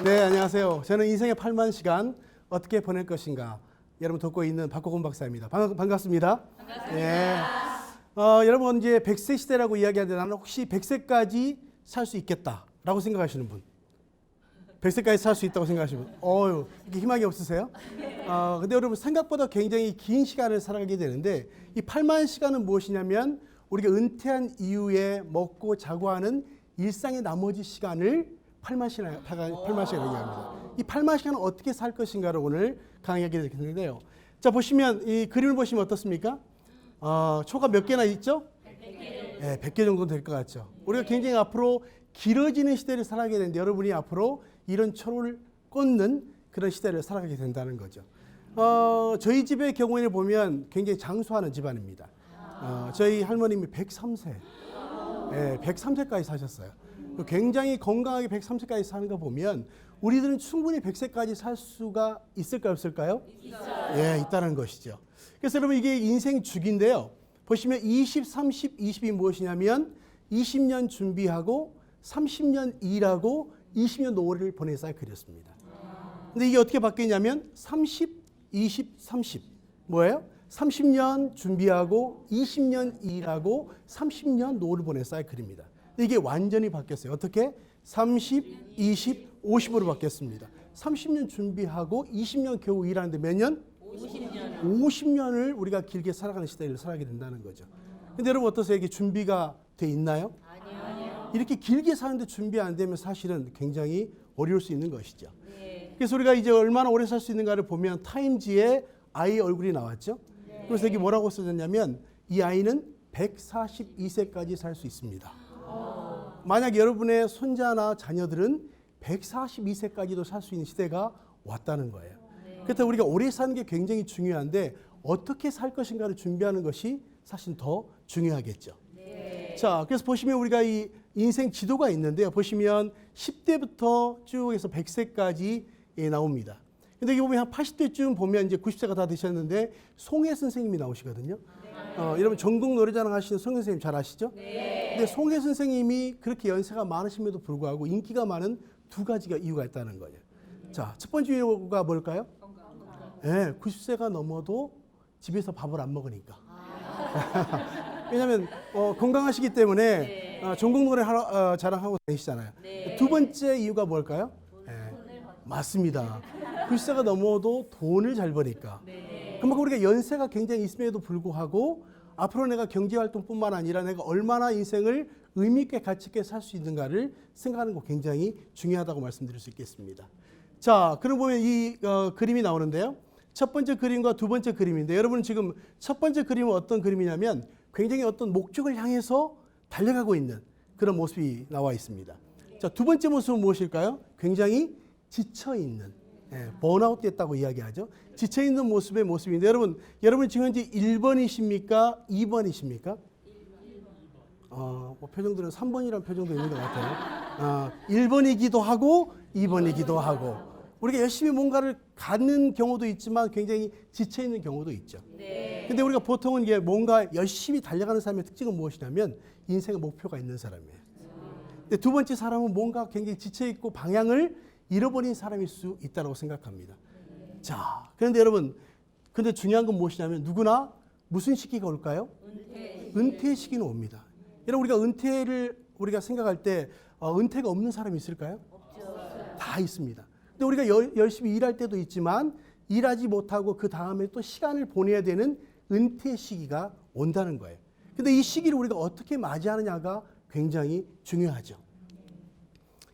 네, 안녕하세요. 저는 인생의 8만 시간 어떻게 보낼 것인가 여러분 돕고 있는 박호건 박사입니다. 반갑습니다. 네. 여러분 이제 100세 시대라고 이야기하는데 나는 혹시 100세까지 살 수 있겠다라고 생각하시는 분? 100세까지 살 수 있다고 생각하시는 분? 이렇게 희망이 없으세요? 근데 여러분 생각보다 굉장히 긴 시간을 살아가게 되는데 이 8만 시간은 무엇이냐면 우리가 은퇴한 이후에 먹고 자고 하는 일상의 나머지 시간을 8만 시간이라고 얘기합니다. 이 8만 시간은 어떻게 살 것인가를 오늘 강의하게 되겠는데요. 자, 보시면 이 그림을 보시면 어떻습니까? 초가 몇 개나 있죠? 100개. 네, 100개 정도 될 것 같죠. 우리가 굉장히 앞으로 길어지는 시대를 살아가게 되는데 여러분이 앞으로 이런 초를 꽂는 그런 시대를 살아가게 된다는 거죠. 저희 집의 경우에는 보면 굉장히 장수하는 집안입니다. 저희 할머님이 103세, 네, 103세까지 사셨어요. 굉장히 건강하게 103세까지 사는 거 보면 우리들은 충분히 100세까지 살 수가 있을까요, 없을까요? 있어요. 예, 있다는 것이죠. 그래서 여러분 이게 인생 주기인데요. 보시면 20, 30, 20이 무엇이냐면 20년 준비하고 30년 일하고 20년 노후를 보낸 사이클이었습니다. 근데 이게 어떻게 바뀌냐면 30, 20, 30 뭐예요? 30년 준비하고 20년 일하고 30년 노후를 보낸 사이클입니다. 이게 완전히 바뀌었어요. 어떻게? 30, 20, 50으로 바뀌었습니다. 30년 준비하고 20년 겨우 일하는데 몇 년? 50년. 50년을 우리가 길게 살아가는 시대를 살아가게 된다는 거죠. 근데 여러분 어떠세요? 이게 준비가 돼 있나요? 아니요. 이렇게 길게 사는데 준비 안 되면 사실은 굉장히 어려울 수 있는 것이죠. 네. 그래서 우리가 이제 얼마나 오래 살 수 있는가를 보면 타임지에 아이 얼굴이 나왔죠. 네. 그래서 여기 뭐라고 써졌냐면 이 아이는 142세까지 살 수 있습니다. 만약 여러분의 손자나 자녀들은 142세까지도 살 수 있는 시대가 왔다는 거예요. 그래서 우리가 오래 사는 게 굉장히 중요한데 어떻게 살 것인가를 준비하는 것이 사실 더 중요하겠죠. 네. 자, 그래서 보시면 우리가 이 인생 지도가 있는데요. 보시면 10대부터 쭉 해서 100세까지 나옵니다. 근데 여기 보면 한 80대쯤 보면 이제 90세가 다 되셨는데 송혜 선생님이 나오시거든요. 여러분 전국 노래자랑 하시는 송혜 선생님 잘 아시죠? 네. 근데 송혜 선생님이 그렇게 연세가 많으심에도 불구하고 인기가 많은 두 가지가 이유가 있다는 거예요. 자, 첫 번째 이유가 뭘까요? 네, 90세가 넘어도 집에서 밥을 안 먹으니까. 왜냐하면 건강하시기 때문에 전국 노래 자랑하고 다니시잖아요. 네. 두 번째 이유가 뭘까요? 네, 맞습니다. 90세가 넘어도 돈을 잘 버니까. 네. 그만큼 우리가 연세가 굉장히 있음에도 불구하고 앞으로 내가 경제활동뿐만 아니라 내가 얼마나 인생을 의미 있게 가치 있게 살 수 있는가를 생각하는 거 굉장히 중요하다고 말씀드릴 수 있겠습니다. 자, 그럼 보면 이 그림이 나오는데요. 첫 번째 그림과 두 번째 그림인데 여러분 지금 첫 번째 그림은 어떤 그림이냐면 굉장히 어떤 목적을 향해서 달려가고 있는 그런 모습이 나와 있습니다. 자, 두 번째 모습은 무엇일까요? 굉장히 지쳐있는, 번아웃 됐다고 이야기하죠. 지쳐있는 모습의 모습인데 여러분 지금 현재 1번이십니까? 2번이십니까? 1번. 표정들은 3번이라는 표정도 있는 것 같아요. 1번이기도 하고 2번이기도 하고 우리가 열심히 뭔가를 갖는 경우도 있지만 굉장히 지쳐있는 경우도 있죠. 네. 근데 우리가 보통은 이게 뭔가 열심히 달려가는 사람의 특징은 무엇이냐면 인생의 목표가 있는 사람이에요. 근데 두 번째 사람은 뭔가 굉장히 지쳐있고 방향을 잃어버린 사람일 수 있다고 생각합니다. 자, 그런데 여러분, 근데 중요한 건 무엇이냐면 누구나 무슨 시기가 올까요? 은퇴 시기는 옵니다. 여러분 우리가 은퇴를 우리가 생각할 때 은퇴가 없는 사람이 있을까요? 없죠. 다 있습니다. 근데 우리가 열심히 일할 때도 있지만 일하지 못하고 그 다음에 또 시간을 보내야 되는 은퇴 시기가 온다는 거예요. 근데 이 시기를 우리가 어떻게 맞이하느냐가 굉장히 중요하죠.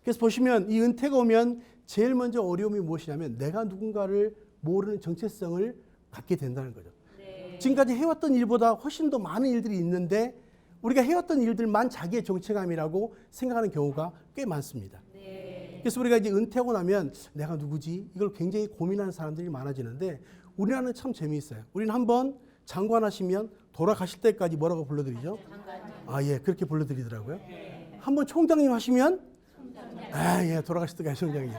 그래서 보시면 이 은퇴가 오면 제일 먼저 어려움이 무엇이냐면 내가 누군가를 모르는 정체성을 갖게 된다는 거죠. 네. 지금까지 해왔던 일보다 훨씬 더 많은 일들이 있는데 우리가 해왔던 일들만 자기의 정체감이라고 생각하는 경우가 꽤 많습니다. 네. 그래서 우리가 이제 은퇴하고 나면 내가 누구지? 이걸 굉장히 고민하는 사람들이 많아지는데 우리나라는 참 재미있어요. 우리는 한번 장관하시면 돌아가실 때까지 뭐라고 불러드리죠? 예, 그렇게 불러드리더라고요. 네. 한번 총장님 하시면 예, 돌아가실 때까지 총장님.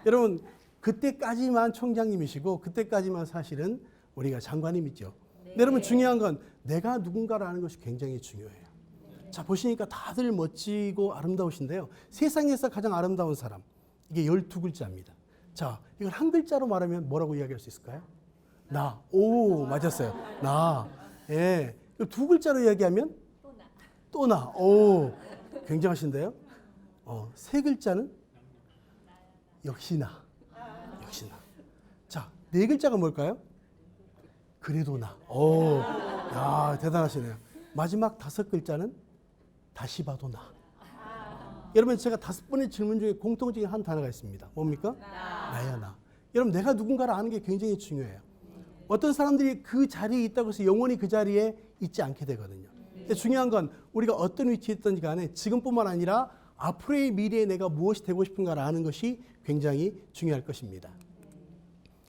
여러분 그때까지만 총장님이시고 그때까지만 사실은 우리가 장관님이죠. 네. 여러분 중요한 건 내가 누군가라는 것이 굉장히 중요해요. 자, 보시니까 다들 멋지고 아름다우신데요. 세상에서 가장 아름다운 사람 이게 12글자입니다. 자, 이걸 한 글자로 말하면 뭐라고 이야기할 수 있을까요? 나. 오, 맞았어요. 나. 예. 두 글자로 이야기하면? 또 나. 오, 굉장하신데요? 세 글자는? 역시 나. 역시 나. 자, 네 글자가 뭘까요? 그래도 나. 오, 야, 대단하시네요. 마지막 다섯 글자는? 다시 봐도 나. 여러분, 제가 5번의 질문 중에 공통적인 한 단어가 있습니다. 뭡니까? 나야, 나. 여러분, 내가 누군가를 아는 게 굉장히 중요해요. 어떤 사람들이 그 자리에 있다고 해서 영원히 그 자리에 있지 않게 되거든요. 근데 중요한 건 우리가 어떤 위치에 있든지 간에 지금뿐만 아니라 앞으로의 미래에 내가 무엇이 되고 싶은가를 아는 것이 굉장히 중요할 것입니다.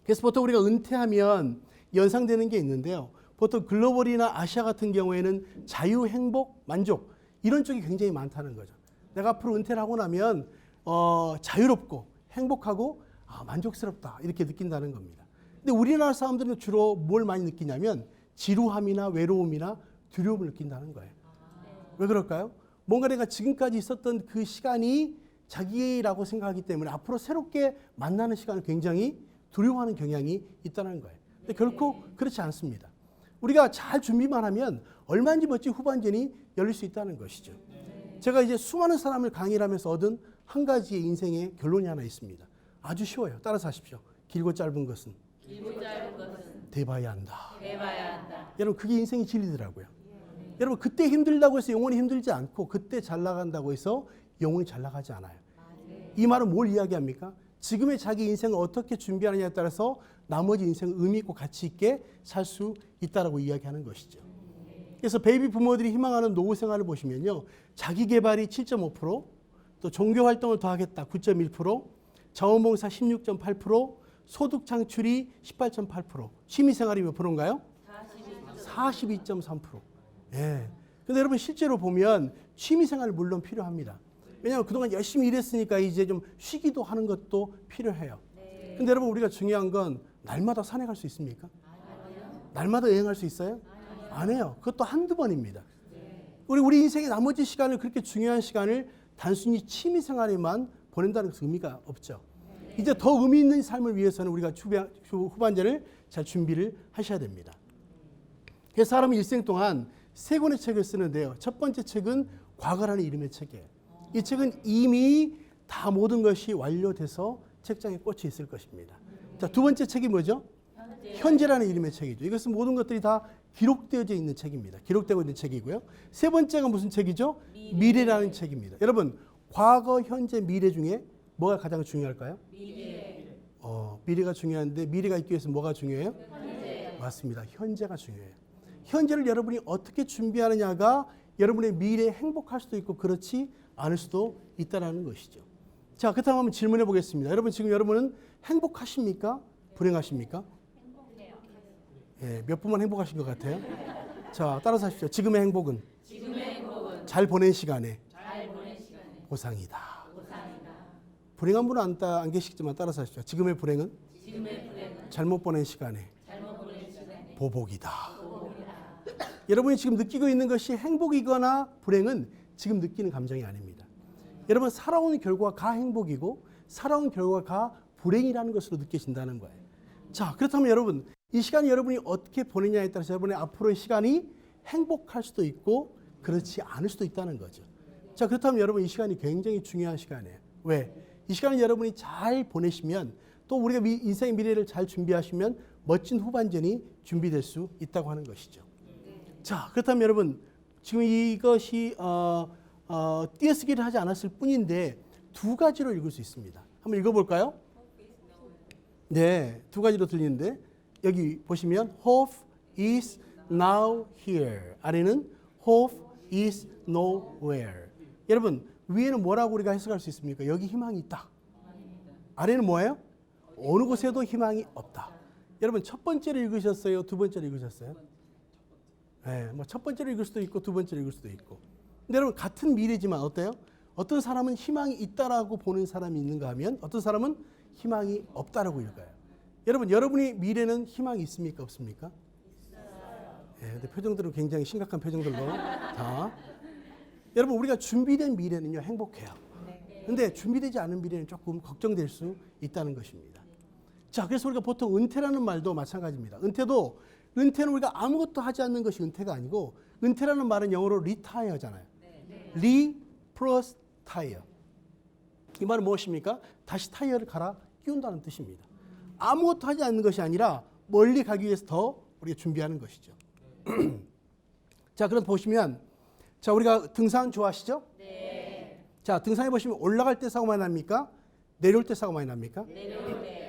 그래서 보통 우리가 은퇴하면 연상되는 게 있는데요. 보통 글로벌이나 아시아 같은 경우에는 자유, 행복, 만족 이런 쪽이 굉장히 많다는 거죠. 내가 앞으로 은퇴를 하고 나면 자유롭고 행복하고 만족스럽다 이렇게 느낀다는 겁니다. 근데 우리나라 사람들은 주로 뭘 많이 느끼냐면 지루함이나 외로움이나 두려움을 느낀다는 거예요. 왜 그럴까요? 뭔가 내가 지금까지 있었던 그 시간이 자기라고 생각하기 때문에 앞으로 새롭게 만나는 시간을 굉장히 두려워하는 경향이 있다는 거예요. 근데 결코 그렇지 않습니다. 우리가 잘 준비만 하면 얼마든지 멋진 후반전이 열릴 수 있다는 것이죠. 제가 이제 수많은 사람을 강의를 하면서 얻은 한 가지의 인생의 결론이 하나 있습니다. 아주 쉬워요. 따라서 하십시오. 길고 짧은 것은 돼봐야 한다. 여러분, 그게 인생의 진리더라고요. 여러분, 그때 힘들다고 해서 영원히 힘들지 않고 그때 잘 나간다고 해서 영원히 잘 나가지 않아요. 이 말은 뭘 이야기합니까? 지금의 자기 인생을 어떻게 준비하느냐에 따라서 나머지 인생을 의미 있고 가치 있게 살 수 있다라고 이야기하는 것이죠. 그래서 베이비 부모들이 희망하는 노후 생활을 보시면요. 자기 개발이 7.5%, 또 종교 활동을 더 하겠다 9.1%, 자원봉사 16.8%, 소득 창출이 18.8%, 취미 생활이 몇 프로인가요? 42.3%. 예. 근데 여러분 실제로 보면 취미 생활 물론 필요합니다. 왜냐하면 그동안 열심히 일했으니까 이제 좀 쉬기도 하는 것도 필요해요. 근데 여러분 우리가 중요한 건 날마다 산에 갈 수 있습니까? 날마다 여행할 수 있어요? 안 해요. 그것도 한두 번입니다. 우리 인생의 나머지 시간을 그렇게 중요한 시간을 단순히 취미 생활에만 보낸다는 것은 의미가 없죠. 이제 더 의미 있는 삶을 위해서는 우리가 후반전을 잘 준비를 하셔야 됩니다. 그래서 사람이 일생 동안 3권의 책을 쓰는데요. 첫 번째 책은 과거라는 이름의 책이에요. 이 책은 이미 다 모든 것이 완료돼서 책장에 꽂혀 있을 것입니다. 자, 두 번째 책이 뭐죠? 현재라는 이름의 책이죠. 이것은 모든 것들이 다 기록되어져 있는 책입니다. 기록되고 있는 책이고요. 세 번째가 무슨 책이죠? 미래라는 책입니다. 여러분, 과거, 현재, 미래 중에 뭐가 가장 중요할까요? 미래가 중요한데 미래가 있기 위해서 뭐가 중요해요? 현재. 맞습니다. 현재가 중요해요. 현재를 여러분이 어떻게 준비하느냐가 여러분의 미래에 행복할 수도 있고 그렇지 않을 수도 있다는 것이죠. 자, 그렇다면 한번 질문해 보겠습니다. 여러분 지금 여러분은 행복하십니까? 불행하십니까? 행복해요. 예, 몇 분만 행복하신 것 같아요. 자, 따라서 하십시오. 지금의 행복은 잘 보낸 시간에 보상이다. 불행한 분은 안 계시지만 따라서 하십시오. 지금의 불행은 잘못 보낸 시간에 보복이다. 여러분이 지금 느끼고 있는 것이 행복이거나 불행은 지금 느끼는 감정이 아닙니다. 여러분 살아온 결과가 가 행복이고 살아온 결과가 가 불행이라는 것으로 느껴진다는 거예요. 자, 그렇다면 여러분 이 시간이 여러분이 어떻게 보내냐에 따라서 여러분의 앞으로의 시간이 행복할 수도 있고 그렇지 않을 수도 있다는 거죠. 자, 그렇다면 여러분 이 시간이 굉장히 중요한 시간이에요. 왜? 이 시간을 여러분이 잘 보내시면 또 우리가 인생의 미래를 잘 준비하시면 멋진 후반전이 준비될 수 있다고 하는 것이죠. 자, 그렇다면 여러분 지금 이것이 띄어쓰기를 하지 않았을 뿐인데 두 가지로 읽을 수 있습니다. 한번 읽어볼까요? 네, 두 가지로 들리는데 여기 보시면 hope is now here. 아래는 hope is nowhere. 여러분 위에는 뭐라고 우리가 해석할 수 있습니까? 여기 희망이 있다. 아래는 뭐예요? 어느 곳에도 희망이 없다. 여러분 첫 번째를 읽으셨어요? 두 번째를 읽으셨어요? 네, 뭐 첫 번째로 읽을 수도 있고 두 번째로 읽을 수도 있고. 근데 여러분 같은 미래지만 어때요? 어떤 사람은 희망이 있다라고 보는 사람이 있는가 하면 어떤 사람은 희망이 없다라고 읽어요. 여러분 여러분의 미래는 희망이 있습니까? 없습니까? 있어요. 네, 근데 표정들은 굉장히 심각한 표정들로 다. 여러분 우리가 준비된 미래는요 행복해요. 근데 준비되지 않은 미래는 조금 걱정될 수 있다는 것입니다. 자, 그래서 우리가 보통 은퇴라는 말도 마찬가지입니다. 은퇴는 우리가 아무것도 하지 않는 것이 은퇴가 아니고, 은퇴라는 말은 영어로 retire잖아요. re plus tire. 이 말은 무엇입니까? 다시 타이어를 갈아 끼운다는 뜻입니다. 아무것도 하지 않는 것이 아니라 멀리 가기 위해서 더 우리가 준비하는 것이죠. 자, 그럼 보시면, 자, 우리가 등산 좋아하시죠? 네. 자, 등산해 보시면 올라갈 때 사고 많이 납니까? 내려올 때 사고 많이 납니까? 내려올 때요.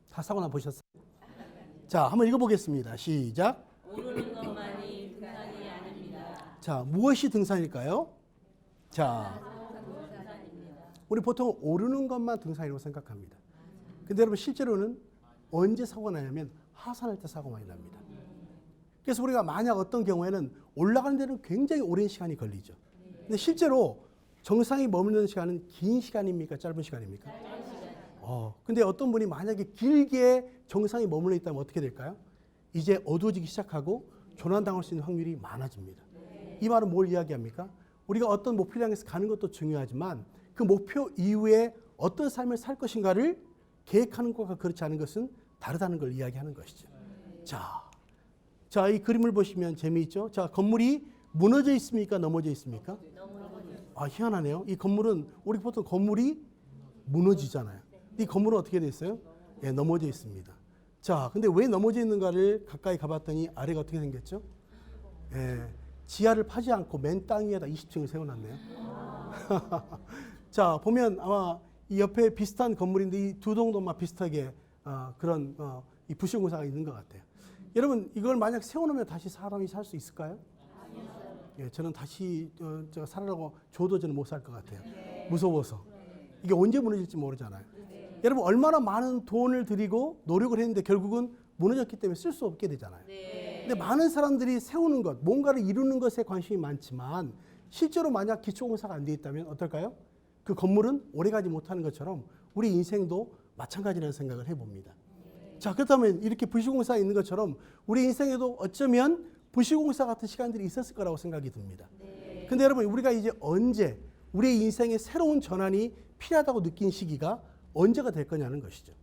다 사고 나 보셨어요? 자, 한번 읽어보겠습니다. 시작. 오르는 것만이 등산이 아닙니다. 자, 무엇이 등산일까요? 자, 우리 보통 오르는 것만 등산이라고 생각합니다. 근데 여러분 실제로는 언제 사고가 나냐면 하산할 때 사고 많이 납니다. 그래서 우리가 만약 어떤 경우에는 올라가는 데는 굉장히 오랜 시간이 걸리죠. 근데 실제로 정상에 머무르는 시간은 긴 시간입니까? 짧은 시간입니까? 근데 어떤 분이 만약에 길게 정상에 머물러 있다면 어떻게 될까요? 이제 어두워지기 시작하고 조난당할 수 있는 확률이 많아집니다. 이 말은 뭘 이야기합니까? 우리가 어떤 목표를 향해서 가는 것도 중요하지만 그 목표 이후에 어떤 삶을 살 것인가를 계획하는 것과 그렇지 않은 것은 다르다는 걸 이야기하는 것이죠. 자, 이 그림을 보시면 재미있죠? 자, 건물이 무너져 있습니까? 넘어져 있습니까? 아, 희한하네요. 이 건물은 우리 보통 건물이 무너지잖아요. 이 건물은 어떻게 돼 있어요? 예, 넘어져 있습니다. 자, 근데 왜 넘어져 있는가를 가까이 가봤더니 아래가 어떻게 생겼죠? 예, 지하를 파지 않고 맨 땅 위에다 20층을 세워놨네요. 자, 보면 아마 이 옆에 비슷한 건물인데 이 두 동도 막 비슷하게 그런 이 부실공사가 있는 것 같아요. 여러분, 이걸 만약 세워놓으면 다시 사람이 살 수 있을까요? 예, 저는 다시 제가 살아라고 줘도 저는 못 살 것 같아요. 무서워서. 이게 언제 무너질지 모르잖아요. 여러분, 얼마나 많은 돈을 들이고 노력을 했는데 결국은 무너졌기 때문에 쓸 수 없게 되잖아요. 근데 많은 사람들이 세우는 것, 뭔가를 이루는 것에 관심이 많지만 실제로 만약 기초공사가 안 돼 있다면 어떨까요? 그 건물은 오래가지 못하는 것처럼 우리 인생도 마찬가지라는 생각을 해봅니다. 자, 그렇다면 이렇게 부실공사가 있는 것처럼 우리 인생에도 어쩌면 부실공사 같은 시간들이 있었을 거라고 생각이 듭니다. 근데 여러분, 우리가 이제 언제 우리 인생의 새로운 전환이 필요하다고 느낀 시기가 언제가 될 거냐는 것이죠.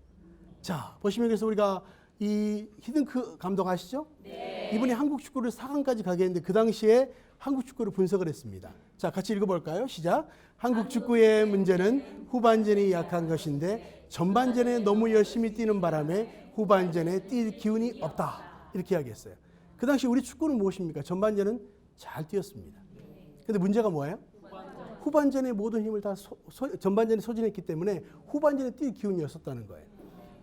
자, 보시면 그래서 우리가 이 히든크 감독 아시죠? 네. 이분이 한국 축구를 4강까지 가게 했는데 그 당시에 한국 축구를 분석을 했습니다. 자, 같이 읽어볼까요? 시작. 한국 축구의 문제는 후반전이 약한 것인데 전반전에 너무 열심히 뛰는 바람에 후반전에 뛸 기운이 없다. 이렇게 이야기했어요. 그 당시 우리 축구는 무엇입니까? 전반전은 잘 뛰었습니다. 근데 문제가 뭐예요? 후반전에 모든 힘을 다 전반전에 소진했기 때문에 후반전에 뛸 기운이 없었다는 거예요.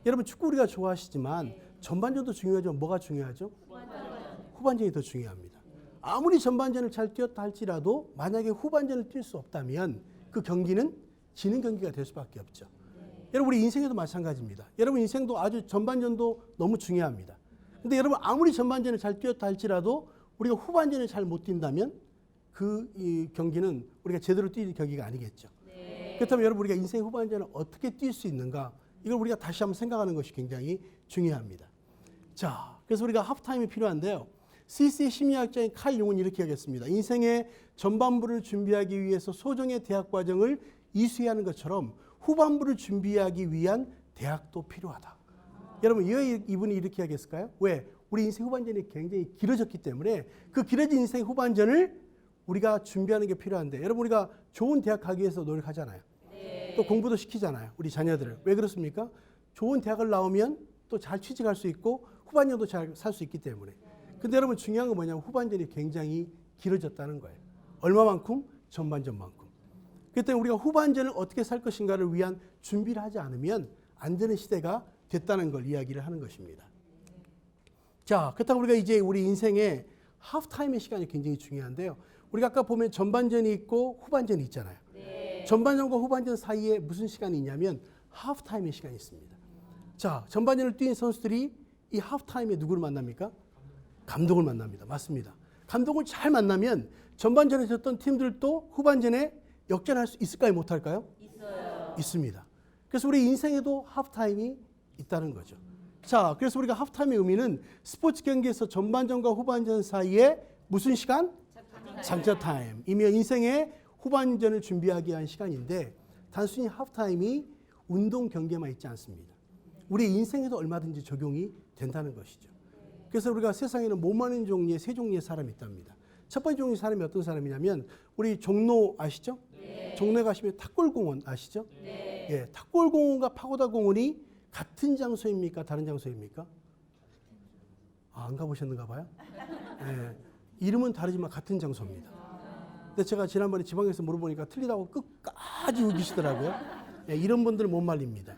여러분, 축구 우리가 좋아하시지만 전반전도 중요하지만 뭐가 중요하죠? 후반전이 더 중요합니다. 아무리 전반전을 잘 뛰었다 할지라도 만약에 후반전을 뛸 수 없다면 그 경기는 지는 경기가 될 수밖에 없죠. 여러분, 우리 인생에도 마찬가지입니다. 여러분, 인생도 아주 전반전도 너무 중요합니다. 근데 여러분, 아무리 전반전을 잘 뛰었다 할지라도 우리가 후반전을 잘 못 뛴다면 이 경기는 우리가 제대로 뛸 경기가 아니겠죠. 그렇다면 여러분, 우리가 인생 후반전을 어떻게 뛸 수 있는가, 이걸 우리가 다시 한번 생각하는 것이 굉장히 중요합니다. 자, 그래서 우리가 하프타임이 필요한데요. 스위스의 심리학자인 칼 융은 이렇게 하겠습니다. 인생의 전반부를 준비하기 위해서 소정의 대학 과정을 이수해야 하는 것처럼 후반부를 준비하기 위한 대학도 필요하다. 여러분, 왜 이분이 이렇게 하겠을까요? 왜? 우리 인생 후반전이 굉장히 길어졌기 때문에 그 길어진 인생 후반전을 우리가 준비하는 게 필요한데, 여러분, 우리가 좋은 대학 가기 위해서 노력하잖아요. 또 공부도 시키잖아요. 우리 자녀들을. 왜 그렇습니까? 좋은 대학을 나오면 또 잘 취직할 수 있고 후반전도 잘 살 수 있기 때문에. 근데 여러분, 중요한 건 뭐냐면 후반전이 굉장히 길어졌다는 거예요. 얼마만큼? 전반전만큼. 그렇기 때문에 우리가 후반전을 어떻게 살 것인가를 위한 준비를 하지 않으면 안 되는 시대가 됐다는 걸 이야기를 하는 것입니다. 자, 그렇다고 우리가 이제 우리 인생의 하프타임의 시간이 굉장히 중요한데요. 우리가 아까 보면 전반전이 있고 후반전이 있잖아요. 전반전과 후반전 사이에 무슨 시간이 있냐면 하프타임의 시간이 있습니다. 자, 전반전을 뛴 선수들이 이 하프타임에 누구를 만납니까? 감독을 만납니다. 맞습니다. 감독을 잘 만나면 전반전에 졌던 팀들도 후반전에 역전할 수 있을까요? 못할까요? 있어요. 있습니다. 그래서 우리 인생에도 하프타임이 있다는 거죠. 자, 그래서 우리가 하프타임의 의미는 스포츠 경기에서 전반전과 후반전 사이에 무슨 시간? 장차 타임이며 인생의 후반전을 준비하기 위한 시간인데, 단순히 하프타임이 운동 경기에만 있지 않습니다. 우리 인생에도 얼마든지 적용이 된다는 것이죠. 그래서 우리가 세상에는 못 많은 종류의 세 종류의 사람이 있답니다. 첫 번째 종류의 사람이 어떤 사람이냐면 우리 종로 아시죠? 네. 종로에 가시면 탁골공원 아시죠? 네. 예, 탁골공원과 파고다공원이 같은 장소입니까? 다른 장소입니까? 안 가보셨는가 봐요? 예, 이름은 다르지만 같은 장소입니다. 근데 제가 지난번에 지방에서 물어보니까 틀리다고 끝까지 우기시더라고요. 예, 이런 분들은 못 말립니다.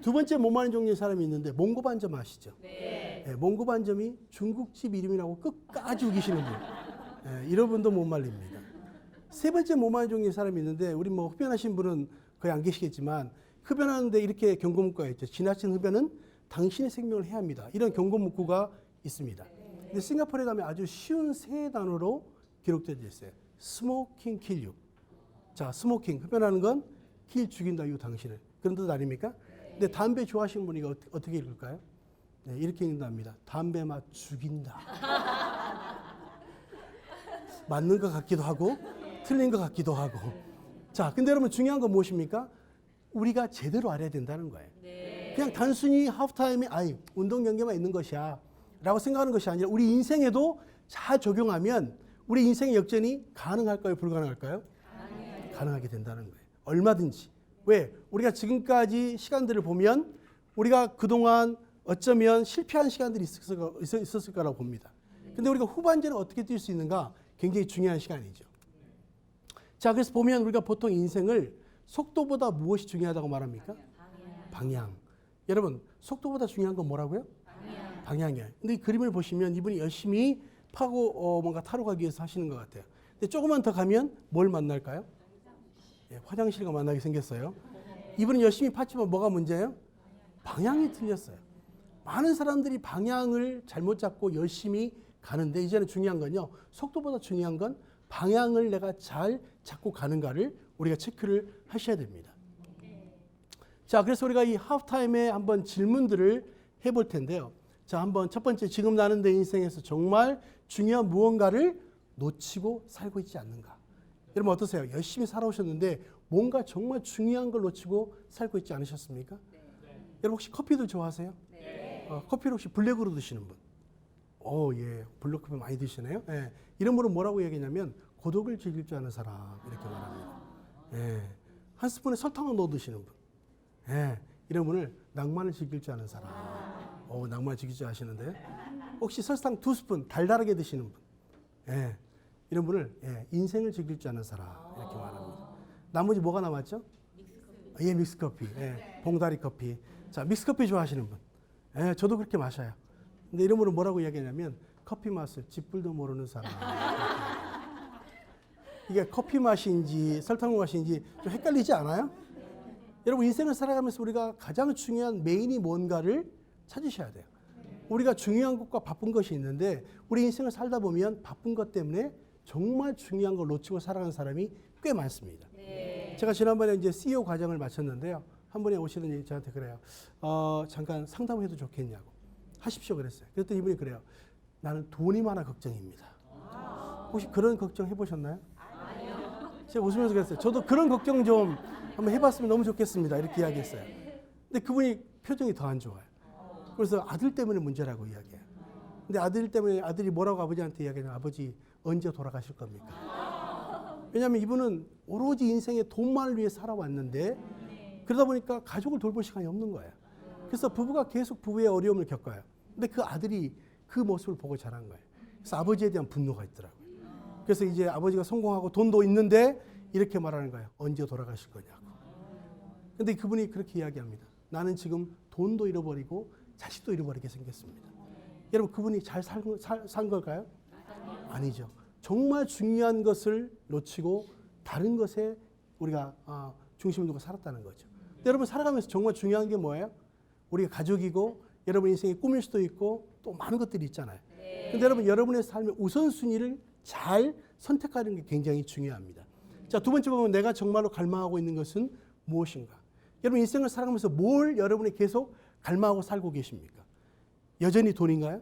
두 번째 못 말리는 종류의 사람이 있는데 몽고반점 아시죠? 네. 예, 몽고반점이 중국집 이름이라고 끝까지 우기시는 분. 예, 이런 분도 못 말립니다. 세 번째 못 말리는 종류의 사람이 있는데 우리 뭐 흡연하신 분은 거의 안 계시겠지만 흡연하는데 이렇게 경고 문구가 있죠. 지나친 흡연은 당신의 생명을 해합니다. 이런 경고 문구가 있습니다. 근데 싱가포르에 가면 아주 쉬운 세 단어로 기록되어 있어요. 스모킹 kill you. 자, 스모킹 흡연하는 건 kill 죽인다 유 당신을. 그런 뜻 아닙니까? 근데 담배 좋아하시는 분이 어떻게 읽을까요? 네, 이렇게 읽는답니다. 담배 맛 죽인다. 맞는 것 같기도 하고 틀린 것 같기도 하고. 자, 근데 여러분 중요한 건 무엇입니까? 우리가 제대로 알아야 된다는 거예요. 그냥 단순히 하프타임에 운동 경기만 있는 것이야 라고 생각하는 것이 아니라 우리 인생에도 잘 적용하면 우리 인생의 역전이 가능할까요? 불가능할까요? 가능하게 된다는 거예요. 얼마든지. 왜? 우리가 지금까지 시간들을 보면 우리가 그동안 어쩌면 실패한 시간들이 있었을 거라고 봅니다. 근데 우리가 후반전에 어떻게 뛸 수 있는가? 굉장히 중요한 시간이죠. 자, 그래서 보면 우리가 보통 인생을 속도보다 무엇이 중요하다고 말합니까? 방향. 여러분, 속도보다 중요한 건 뭐라고요? 방향이에요. 근데 이 그림을 보시면 이분이 열심히 뭔가 타러 가기 위해서 하시는 것 같아요. 근데 조금만 더 가면 뭘 만날까요? 예, 화장실과 만나게 생겼어요. 이분은 열심히 팠지만 뭐가 문제예요? 방향이 틀렸어요. 많은 사람들이 방향을 잘못 잡고 열심히 가는데 이제는 중요한 건요. 속도보다 중요한 건 방향을 내가 잘 잡고 가는가를 우리가 체크를 하셔야 됩니다. 자, 그래서 우리가 이 하프타임에 한번 질문들을 해볼 텐데요. 자, 한번 첫 번째, 지금 나는 내 인생에서 정말 중요한 무언가를 놓치고 살고 있지 않는가? 여러분 어떠세요? 열심히 살아오셨는데 뭔가 정말 중요한 걸 놓치고 살고 있지 않으셨습니까? 여러분 혹시 커피들 좋아하세요? 커피를 혹시 블랙으로 드시는 분? 예, 블랙커피 많이 드시네요. 예, 이런 분은 뭐라고 얘기하냐면 고독을 즐길 줄 아는 사람 이렇게 말합니다. 예, 한 스푼에 설탕을 넣어 드시는 분. 예, 이런 분을 낭만을 즐길 줄 아는 사람. 낭만을 즐길 줄 아시는데 혹시 설탕 2스푼 달달하게 드시는 분. 예, 이런 분을 인생을 즐길 줄 아는 사람 이렇게 말합니다. 나머지 뭐가 남았죠? 믹스커피. 예, 믹스커피. 예, 봉다리 커피. 자, 믹스커피 좋아하시는 분. 예, 저도 그렇게 마셔요. 근데 이런 분은 뭐라고 이야기하냐면 커피 맛을 쥐뿔도 모르는 사람. 이게 커피 맛인지 설탕 맛인지 좀 헷갈리지 않아요? 여러분 인생을 살아가면서 우리가 가장 중요한 메인이 뭔가를 찾으셔야 돼요. 우리가 중요한 것과 바쁜 것이 있는데 우리 인생을 살다 보면 바쁜 것 때문에 정말 중요한 걸 놓치고 살아가는 사람이 꽤 많습니다. 제가 지난번에 이제 CEO 과정을 마쳤는데요. 한 분이 오시더니 저한테 그래요. 잠깐 상담해도 좋겠냐고. 하십시오 그랬어요. 그랬더니 이분이 그래요. 나는 돈이 많아 걱정입니다. 혹시 그런 걱정 해보셨나요? 아니요. 제가 웃으면서 그랬어요. 저도 그런 걱정 좀 한번 해봤으면 너무 좋겠습니다. 이렇게 이야기했어요. 근데 그분이 표정이 더 안 좋아요. 그래서 아들 때문에 문제라고 이야기해요. 근데 아들 때문에 아들이 뭐라고 아버지한테 이야기하냐면 아버지 언제 돌아가실 겁니까? 왜냐하면 이분은 오로지 인생의 돈만을 위해 살아왔는데 그러다 보니까 가족을 돌볼 시간이 없는 거예요. 그래서 부부가 계속 부부의 어려움을 겪어요. 근데 그 아들이 그 모습을 보고 자란 거예요. 그래서 아버지에 대한 분노가 있더라고요. 그래서 이제 아버지가 성공하고 돈도 있는데 이렇게 말하는 거예요. 언제 돌아가실 거냐고. 근데 그분이 그렇게 이야기합니다. 나는 지금 돈도 잃어버리고 자식도 잃어버리게 생겼습니다. 여러분 그분이 잘 산 걸까요? 아니죠. 정말 중요한 것을 놓치고 다른 것에 우리가 중심을 두고 살았다는 거죠. 근데 여러분 살아가면서 정말 중요한 게 뭐예요? 우리가 가족이고 여러분 인생의 꿈일 수도 있고 또 많은 것들이 있잖아요. 근데 여러분 여러분의 삶의 우선순위를 잘 선택하는 게 굉장히 중요합니다. 자, 두 번째 보면 내가 정말로 갈망하고 있는 것은 무엇인가? 여러분 인생을 살아가면서 뭘 여러분이 계속 갈망하고 살고 계십니까? 여전히 돈인가요?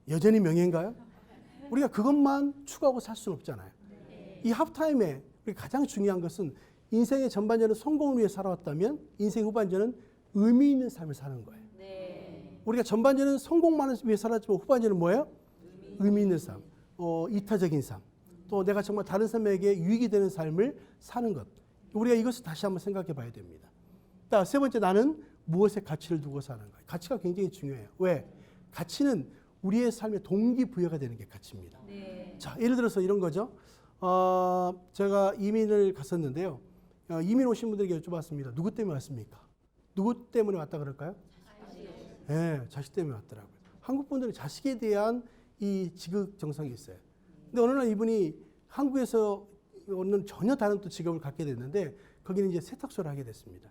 여전히 명예인가요? 우리가 그것만 추구하고 살 수는 없잖아요. 이 하프타임에 우리 가장 중요한 것은 인생의 전반전은 성공을 위해 살아왔다면 인생 후반전은 의미 있는 삶을 사는 거예요. 네. 우리가 전반전은 성공만을 위해 살았지만 후반전은 뭐예요? 의미 있는 삶, 이타적인 삶, 또 내가 정말 다른 사람에게 유익이 되는 삶을 사는 것. 우리가 이것을 다시 한번 생각해 봐야 됩니다. 세 번째, 나는 무엇에 가치를 두고 사는 거예요. 가치가 굉장히 중요해요. 왜? 가치는 우리의 삶의 동기부여가 되는 게 가치입니다. 네. 자, 예를 들어서 이런 거죠. 제가 이민을 갔었는데요. 이민 오신 분들에게 여쭤봤습니다. 누구 때문에 왔습니까? 누구 때문에 왔다 그럴까요? 네, 자식 때문에 왔더라고요. 한국 분들은 자식에 대한 이 지극정성이 있어요. 근데 어느 날 이분이 한국에서 오는 전혀 다른 또 직업을 갖게 됐는데 거기는 이제 세탁소를 하게 됐습니다.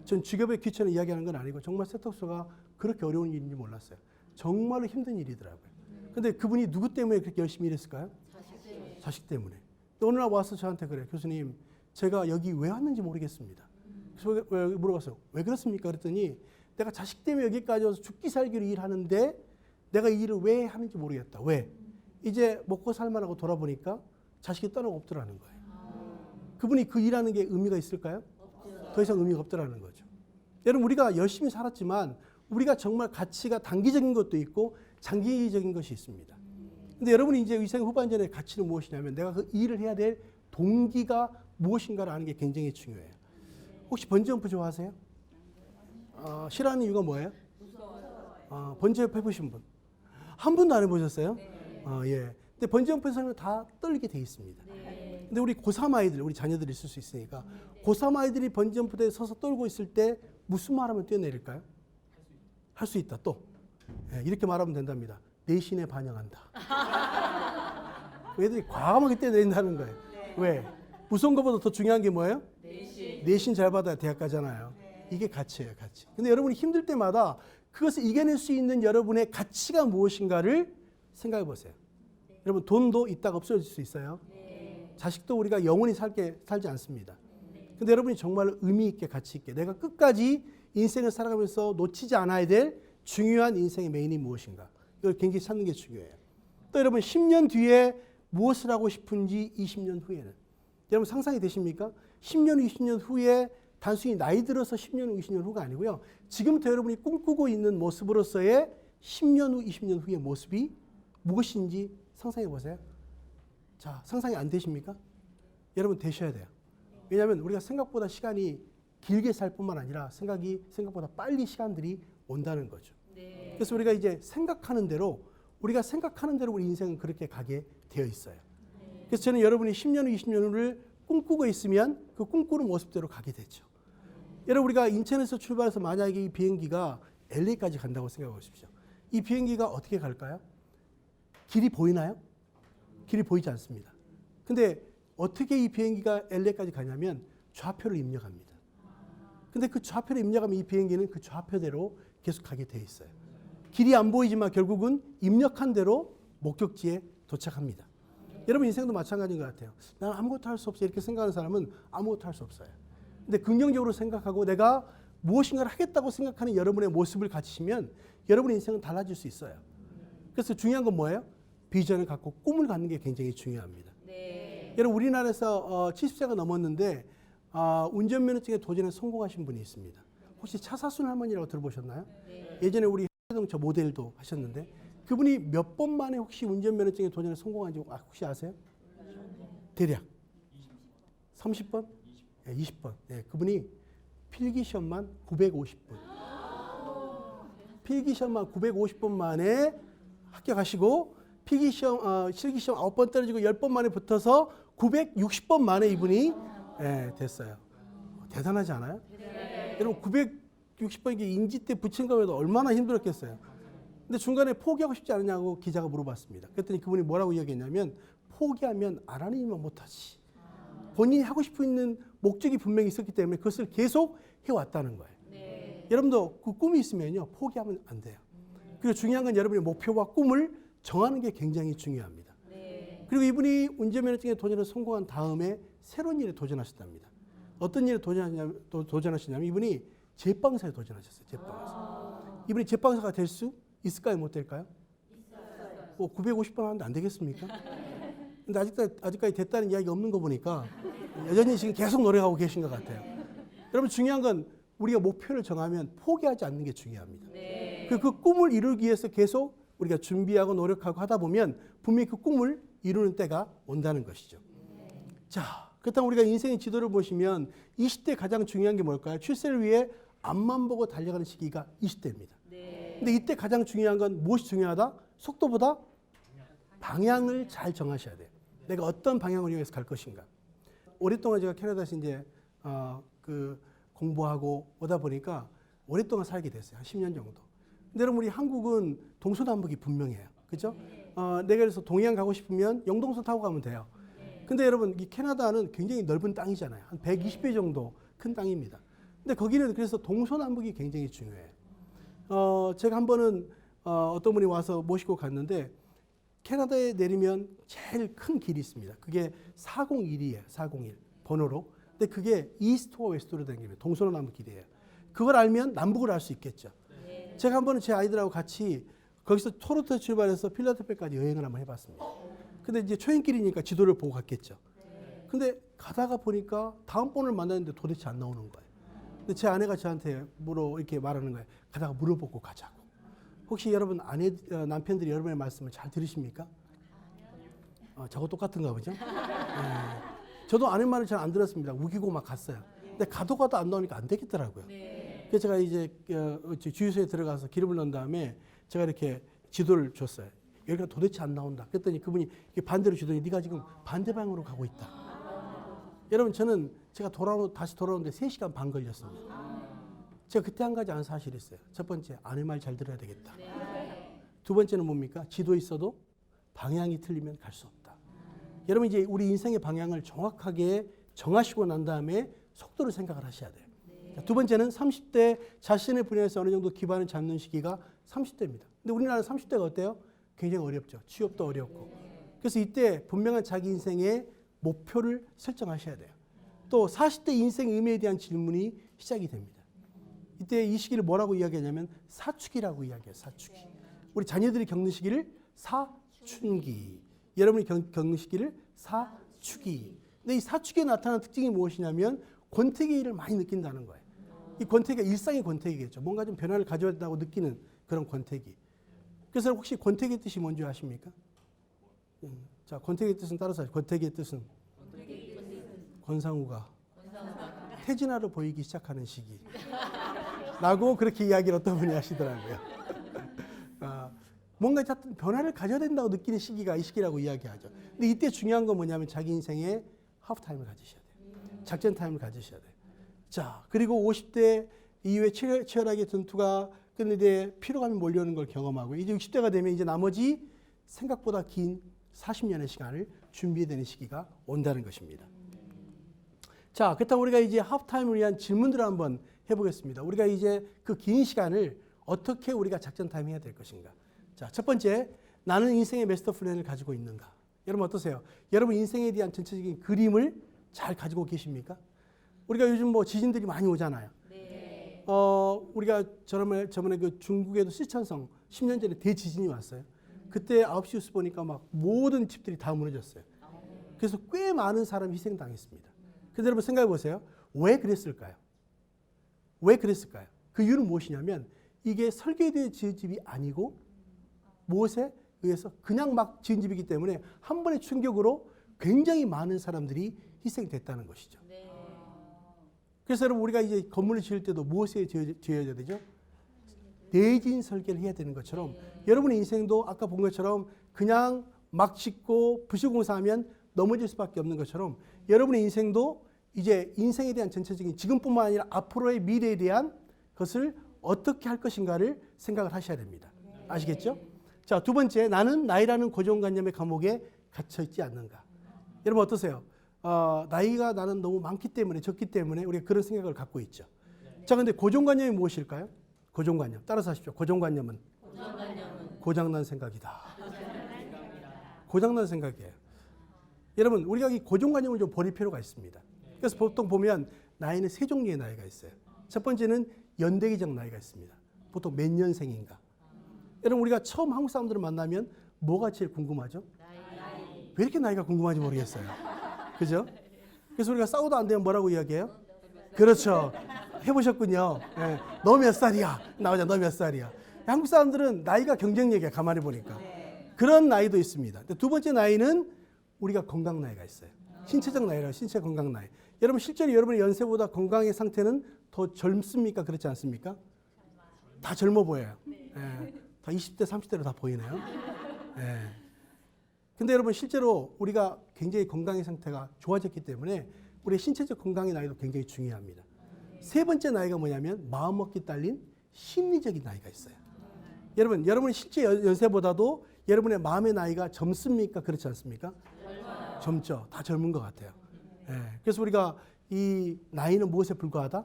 전 직업의 귀천을 이야기하는 건 아니고 정말 세탁소가 그렇게 어려운 일인지 몰랐어요. 정말로 힘든 일이더라고요. 근데 그분이 누구 때문에 그렇게 열심히 일했을까요? 자식 때문에. 또 어느 날 와서 저한테 그래요. 교수님, 제가 여기 왜 왔는지 모르겠습니다. 그래서 왜 물어봤어요. 왜 그렇습니까? 그랬더니 내가 자식 때문에 여기까지 와서 죽기 살기로 일하는데 내가 이 일을 왜 하는지 모르겠다. 왜? 이제 먹고 살만하고 돌아보니까 자식이 떠나고 없더라는 거예요. 그분이 그 일하는 게 의미가 있을까요? 더 이상 의미가 없더라는 거죠. 여러분, 우리가 열심히 살았지만 우리가 정말 가치가 단기적인 것도 있고 장기적인 것이 있습니다. 근데 여러분이 이제 인생 후반전의 가치는 무엇이냐면 내가 그 일을 해야 될 동기가 무엇인가를 아는 게 굉장히 중요해요. 혹시 번지점프 좋아하세요? 싫어하는 이유가 뭐예요? 번지점프 해보신 분? 한 번도 안 해보셨어요? 예. 근데 번지점프에서는 다 떨리게 돼 있습니다. 근데 우리 고3 아이들, 우리 자녀들이 있을 수 있으니까 고3 아이들이 번지점프대에 서서 떨고 있을 때 무슨 말하면 뛰어내릴까요? 할 수 있다. 또 예, 이렇게 말하면 된답니다. 내신에 반영한다. 애들이 과감하게 뛰어내린다는 거예요. 왜? 무서운 것보다 더 중요한 게 뭐예요? 내신 잘 받아야 대학 가잖아요. 이게 가치예요, 가치. 근데 여러분이 힘들 때마다 그것을 이겨낼 수 있는 여러분의 가치가 무엇인가를 생각해 보세요. 여러분, 돈도 있다가 없어질 수 있어요. 자식도 우리가 영원히 살지 않습니다. 근데 여러분이 정말 의미 있게, 가치 있게 내가 끝까지 인생을 살아가면서 놓치지 않아야 될 중요한 인생의 메인이 무엇인가, 이걸 굉장히 찾는 게 중요해요. 또 여러분, 10년 뒤에 무엇을 하고 싶은지 20년 후에는 여러분 상상이 되십니까? 10년, 20년 후에 단순히 나이 들어서 10년 후, 20년 후가 아니고요. 지금부터 여러분이 꿈꾸고 있는 모습으로서의 10년 후, 20년 후의 모습이 무엇인지 상상해 보세요. 자, 상상이 안 되십니까? 여러분, 되셔야 돼요. 왜냐하면 우리가 생각보다 시간이 길게 살 뿐만 아니라 생각보다 빨리 시간들이 온다는 거죠. 그래서 우리가 이제 생각하는 대로 우리 인생은 그렇게 가게 되어 있어요. 그래서 저는 여러분이 10년 후, 20년 후를 꿈꾸고 있으면 그 꿈꾸는 모습대로 가게 되죠. 여러분, 우리가 인천에서 출발해서 만약에 이 비행기가 LA까지 간다고 생각해 보십시오. 이 비행기가 어떻게 갈까요? 길이 보이나요? 길이 보이지 않습니다. 근데 어떻게 이 비행기가 LA까지 가냐면 좌표를 입력합니다. 근데 그 좌표를 입력하면 이 비행기는 그 좌표대로 계속 가게 돼 있어요. 길이 안 보이지만 결국은 입력한 대로 목적지에 도착합니다. 여러분 인생도 마찬가지인 것 같아요. 나는 아무것도 할 수 없어 이렇게 생각하는 사람은 아무것도 할 수 없어요. 근데 긍정적으로 생각하고 내가 무엇인가를 하겠다고 생각하는 여러분의 모습을 가지시면 여러분의 인생은 달라질 수 있어요. 그래서 중요한 건 뭐예요? 비전을 갖고 꿈을 갖는 게 굉장히 중요합니다. 여러분, 우리나라에서 70세가 넘었는데 운전면허증에 도전에 성공하신 분이 있습니다. 혹시 차사순 할머니라고 들어보셨나요? 예전에 우리 자동차 모델도 하셨는데 그분이 몇 번 만에 혹시 운전면허증에 도전에 성공한지 혹시 아세요? 대략 30번? 네, 20번. 네, 그분이 필기시험만 950번. 필기시험만 950번 만에 합격하시고 필기시험, 실기시험 9번 떨어지고 10번 만에 붙어서 960번 만에 이분이 됐어요. 대단하지 않아요? 여러분 960번 이게 인지 때 붙인 거에도 얼마나 힘들었겠어요. 근데 중간에 포기하고 싶지 않느냐고 기자가 물어봤습니다. 그랬더니 그분이 뭐라고 이야기했냐면 포기하면 안 하는 일만 못하지. 본인이 하고 싶은 목적이 분명히 있었기 때문에 그것을 계속 해왔다는 거예요. 여러분도 그 꿈이 있으면요 포기하면 안 돼요. 그리고 중요한 건 여러분의 목표와 꿈을 정하는 게 굉장히 중요합니다. 그리고 이분이 운전면허증에 도전에 성공한 다음에 새로운 일에 도전하셨답니다. 어떤 일에 도전하시냐면 이분이 제빵사에 도전하셨어요. 제빵사. 이분이 제빵사가 될 수 있을까요? 못 될까요? 950번 하는데 안 되겠습니까? 근데 아직까지 됐다는 이야기가 없는 거 보니까 여전히 지금 계속 노력하고 계신 것 같아요. 여러분 중요한 건 우리가 목표를 정하면 포기하지 않는 게 중요합니다. 그 꿈을 이루기 위해서 계속 우리가 준비하고 노력하고 하다 보면 분명히 그 꿈을 이루는 때가 온다는 것이죠. 자, 그렇다면 우리가 인생의 지도를 보시면 20대 가장 중요한 게 뭘까요? 출세를 위해 앞만 보고 달려가는 시기가 20대입니다. 근데 이때 가장 중요한 건 무엇이 중요하다? 속도보다 방향을 잘 정하셔야 돼요. 내가 어떤 방향을 이용해서 갈 것인가. 오랫동안 제가 캐나다에서 이제 공부하고 오다 보니까 오랫동안 살게 됐어요. 한 10년 정도. 근데 여러분 우리 한국은 동서남북이 분명해요. 그죠? 내가 그래서 동해안 가고 싶으면 영동선 타고 가면 돼요. 근데 여러분 이 캐나다는 굉장히 넓은 땅이잖아요. 한 120배 정도 큰 땅입니다. 근데 거기는 그래서 동서남북이 굉장히 중요해요. 제가 한 번은 어떤 분이 와서 모시고 갔는데 캐나다에 내리면 제일 큰 길이 있습니다. 그게 401이에요. 401 번호로. 근데 그게 이스트와 웨스트로 다니는 동서남북 길이에요. 그걸 알면 남북을 알 수 있겠죠. 제가 한 번은 제 아이들하고 같이 거기서 토론토 출발해서 필라델피아까지 여행을 한번 해봤습니다. 근데 이제 초행길이니까 지도를 보고 갔겠죠. 근데 가다가 보니까 다음번을 만났는데 도대체 안 나오는 거예요. 근데 제 아내가 저한테 이렇게 말하는 거예요. 가다가 물어보고 가자고. 혹시 여러분 남편들이 여러분의 말씀을 잘 들으십니까? 저거 똑같은가 보죠? 네. 저도 아내 말을 잘 안 들었습니다. 우기고 막 갔어요. 근데 가도 안 나오니까 안 되겠더라고요. 그래서 제가 이제 주유소에 들어가서 기름을 넣은 다음에 제가 이렇게 지도를 줬어요. 여기가 도대체 안 나온다. 그랬더니 그분이 반대로 주더니 네가 지금 반대 방향으로 가고 있다. 여러분 저는 제가 다시 돌아오는데 3시간 반 걸렸습니다. 제가 그때 한 가지 아는 사실이 있어요. 첫 번째, 아내 말 잘 들어야 되겠다. 두 번째는 뭡니까? 지도 있어도 방향이 틀리면 갈 수 없다. 여러분 이제 우리 인생의 방향을 정확하게 정하시고 난 다음에 속도를 생각을 하셔야 돼요. 자, 두 번째는 30대 자신의 분야에서 어느 정도 기반을 잡는 시기가 30대입니다. 근데 우리나라 30대가 어때요? 굉장히 어렵죠. 취업도 어렵고. 그래서 이때 분명한 자기 인생의 목표를 설정하셔야 돼요. 또 40대 인생 의미에 대한 질문이 시작이 됩니다. 이때 이 시기를 뭐라고 이야기하냐면 사춘기라고 이야기해요. 사춘기. 우리 자녀들이 겪는 시기를 사춘기. 여러분이 겪는 시기를 사축기. 근데 이 사축기에 나타나는 특징이 무엇이냐면 권태기를 많이 느낀다는 거예요. 이 권태기가 일상의 권태기겠죠. 뭔가 좀 변화를 가져야 된다고 느끼는 그런 권태기. 그래서 혹시 권태기의 뜻이 뭔지 아십니까? 자, 권태기의 뜻은 따라서 하죠. 권태기의 뜻은 권상우가 태진아로 보이기 시작하는 시기. 라고 그렇게 이야기를 어떤 분이 하시더라고요. 뭔가 변화를 가져야 된다고 느끼는 시기가 이 시기라고 이야기하죠. 근데 이때 중요한 건 뭐냐면 자기 인생에 하프타임을 가지셔야 돼요. 작전 타임을 가지셔야 돼요. 자, 그리고 50대 이후에 치열하게 전투가 끝내되 피로감이 몰려오는 걸 경험하고 이제 60대가 되면 이제 나머지 생각보다 긴 40년의 시간을 준비해야 되는 시기가 온다는 것입니다. 자, 그렇다면 우리가 이제 하프타임을 위한 질문들을 한번 해보겠습니다. 우리가 이제 그 긴 시간을 어떻게 우리가 작전 타임 해야 될 것인가. 자, 첫 번째, 나는 인생의 마스터 플랜을 가지고 있는가. 여러분 어떠세요? 여러분 인생에 대한 전체적인 그림을 잘 가지고 계십니까? 우리가 요즘 지진들이 많이 오잖아요. 네. 우리가 저번에 그 중국에도 시천성 10년 전에 대지진이 왔어요. 그때 9시 뉴스 보니까 막 모든 집들이 다 무너졌어요. 그래서 꽤 많은 사람이 희생당했습니다. 근데 여러분 생각해 보세요. 왜 그랬을까요? 왜 그랬을까요? 그 이유는 무엇이냐면 이게 설계되어 지은 집이 아니고 무엇에 의해서 그냥 막 지은 집이기 때문에 한 번의 충격으로 굉장히 많은 사람들이 희생됐다는 것이죠. 네. 그래서 여러분 우리가 이제 건물을 지을 때도 무엇에 지어야 되죠? 내진 설계를 해야 되는 것처럼 여러분의 인생도 아까 본 것처럼 그냥 막 짓고 부실공사하면 넘어질 수밖에 없는 것처럼 여러분의 인생도 이제 인생에 대한 전체적인 지금뿐만 아니라 앞으로의 미래에 대한 것을 어떻게 할 것인가를 생각을 하셔야 됩니다. 아시겠죠? 자, 두 번째, 나는 나이라는 고정관념의 감옥에 갇혀있지 않는가. 여러분 어떠세요? 나이가 나는 너무 많기 때문에 적기 때문에 우리가 그런 생각을 갖고 있죠. 자, 근데 고정관념이 무엇일까요? 고정관념. 따라서 하십시오. 고정관념은 고장난 생각이다. 고장난 생각이에요. 여러분 우리가 이 고정관념을 좀 버릴 필요가 있습니다. 그래서 보통 보면 나이는 세 종류의 나이가 있어요. 첫 번째는 연대기적 나이가 있습니다. 보통 몇 년생인가. 여러분 우리가 처음 한국 사람들을 만나면 뭐가 제일 궁금하죠? 왜 이렇게 나이가 궁금한지 모르겠어요. 그죠? 그래서 우리가 싸워도 안 되면 뭐라고 이야기해요? 그렇죠. 해보셨군요. 예. 너 몇 살이야? 나오자, 너 몇 살이야? 한국 사람들은 나이가 경쟁력이야, 가만히 보니까. 그런 나이도 있습니다. 두 번째 나이는 우리가 건강 나이가 있어요. 신체적 나이라 신체 건강 나이. 여러분 실제로 여러분의 연세보다 건강의 상태는 더 젊습니까? 그렇지 않습니까? 다 젊어 보여요. 예. 다 20대, 30대로 다 보이네요. 예. 근데 여러분 실제로 우리가 굉장히 건강의 상태가 좋아졌기 때문에 우리의 신체적 건강의 나이도 굉장히 중요합니다. 세 번째 나이가 뭐냐면 마음먹기 딸린 심리적인 나이가 있어요. 여러분, 여러분의 실제 연세보다도 여러분의 마음의 나이가 젊습니까? 그렇지 않습니까? 젊죠. 다 젊은 것 같아요. 예. 그래서 우리가 이 나이는 무엇에 불과하다?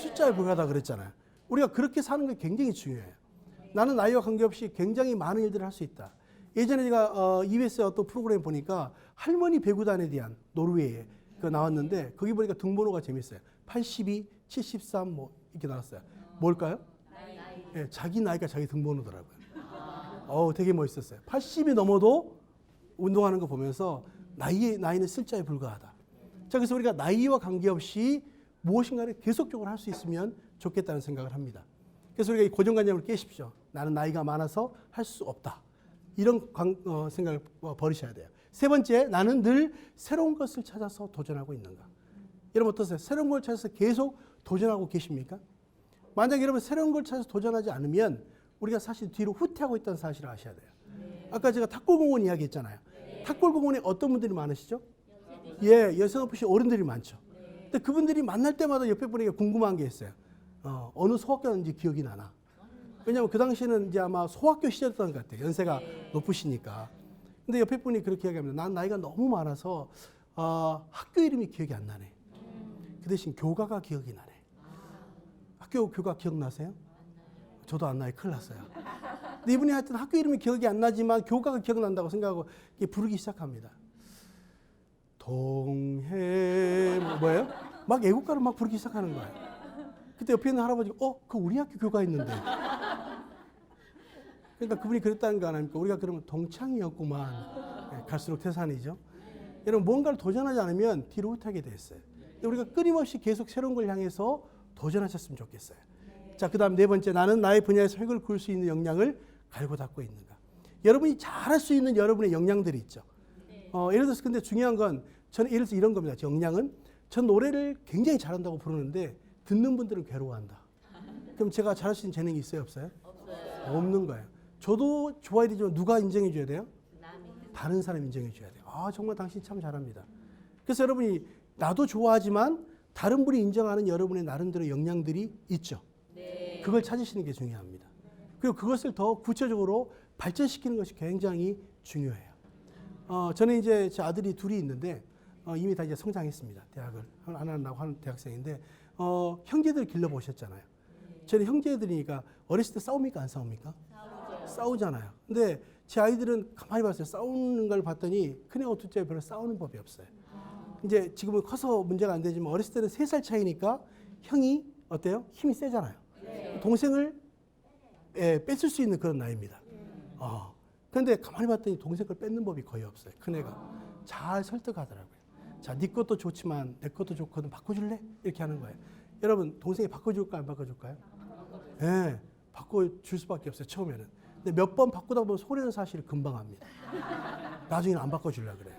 숫자에 불과하다 그랬잖아요. 우리가 그렇게 사는 게 굉장히 중요해요. 나는 나이와 관계없이 굉장히 많은 일들을 할 수 있다. 예전에 제가 EBS의 어떤 프로그램 보니까 할머니 배구단에 대한 노르웨이에 그 나왔는데 거기 보니까 등번호가 재밌어요. 82, 73 뭐 이렇게 나왔어요. 뭘까요? 예, 자기 나이가 자기 등번호더라고요. 되게 멋있었어요. 80이 넘어도 운동하는 거 보면서 나이는 쓸자에 불과하다. 자, 그래서 우리가 나이와 관계없이 무엇인가를 계속적으로 할 수 있으면 좋겠다는 생각을 합니다. 그래서 우리가 이 고정관념을 깨십시오. 나는 나이가 많아서 할 수 없다. 이런 생각을 버리셔야 돼요. 세 번째, 나는 늘 새로운 것을 찾아서 도전하고 있는가. 여러분 어떠세요? 새로운 걸 찾아서 계속 도전하고 계십니까? 만약 여러분 새로운 걸 찾아서 도전하지 않으면 우리가 사실 뒤로 후퇴하고 있다는 사실을 아셔야 돼요. 아까 제가 탁골공원 이야기했잖아요. 탁골공원에 어떤 분들이 많으시죠? 예, 여성 없이 어른들이 많죠. 근데 그분들이 만날 때마다 옆에 분에게 궁금한 게 있어요. 어느 소학교인지 기억이 나나. 왜냐하면 그 당시에는 이제 아마 소학교 시절이었던 것 같아요. 연세가 높으시니까. 근데 옆에 분이 그렇게 이야기합니다. 난 나이가 너무 많아서 학교 이름이 기억이 안 나네. 그 대신 교가가 기억이 나네. 학교 교가 기억나세요? 저도 안 나요. 큰일 났어요. 근데 이분이 하여튼 학교 이름이 기억이 안 나지만 교가가 기억난다고 생각하고 부르기 시작합니다. 동해 뭐예요? 막 애국가를 막 부르기 시작하는 거예요. 그때 옆에 있는 할아버지가 그 우리 학교 교가 있는데. 그러니까 그분이 그랬다는 거 아닙니까? 우리가 그러면 동창이었구만. 갈수록 태산이죠. 여러분 뭔가를 도전하지 않으면 뒤로 후퇴하게 돼 있어요. 우리가 끊임없이 계속 새로운 걸 향해서 도전하셨으면 좋겠어요. 자, 그 다음 네 번째, 나는 나의 분야에서 획을 그을 수 있는 역량을 갈고 닦고 있는가. 여러분이 잘할 수 있는 여러분의 역량들이 있죠. 예를 들어서 근데 중요한 건 저는 예를 들어서 이런 겁니다. 역량은 전 노래를 굉장히 잘한다고 부르는데 듣는 분들은 괴로워한다. 그럼 제가 잘할 수 있는 재능이 있어요, 없어요? 없는 거예요. 저도 좋아야 되지만 누가 인정해 줘야 돼요? 다른 사람이 인정해 줘야 돼요. 정말 당신 참 잘합니다. 그래서 여러분이 나도 좋아하지만 다른 분이 인정하는 여러분의 나름대로 역량들이 있죠. 그걸 찾으시는 게 중요합니다. 그리고 그것을 더 구체적으로 발전시키는 것이 굉장히 중요해요. 저는 이제 제 아들이 둘이 있는데 이미 다 이제 성장했습니다. 대학을 하나 나고 하는 대학생인데 형제들 길러보셨잖아요. 저는 형제들이니까 어렸을 때 싸웁니까 안 싸웁니까? 싸우잖아요. 근데 제 아이들은 가만히 봤어요. 싸우는 걸 봤더니 큰애하고 둘째가 별로 싸우는 법이 없어요. 이제 지금은 커서 문제가 안 되지만 어렸을 때는 3살 차이니까 형이 어때요? 힘이 세잖아요. 동생을 뺏을 수 있는 그런 나이입니다. 그런데 가만히 봤더니 동생 걸 뺏는 법이 거의 없어요. 큰애가 잘 설득하더라고요. 자, 네 것도 좋지만 내 것도 좋거든 바꿔줄래? 이렇게 하는 거예요. 여러분 동생이 바꿔줄까요? 안 바꿔줄까요? 네, 바꿔줄 수밖에 없어요. 처음에는. 근데 몇 번 바꾸다 보면 손해는 사실 금방 합니다. 나중에는 안 바꿔주려고 그래요.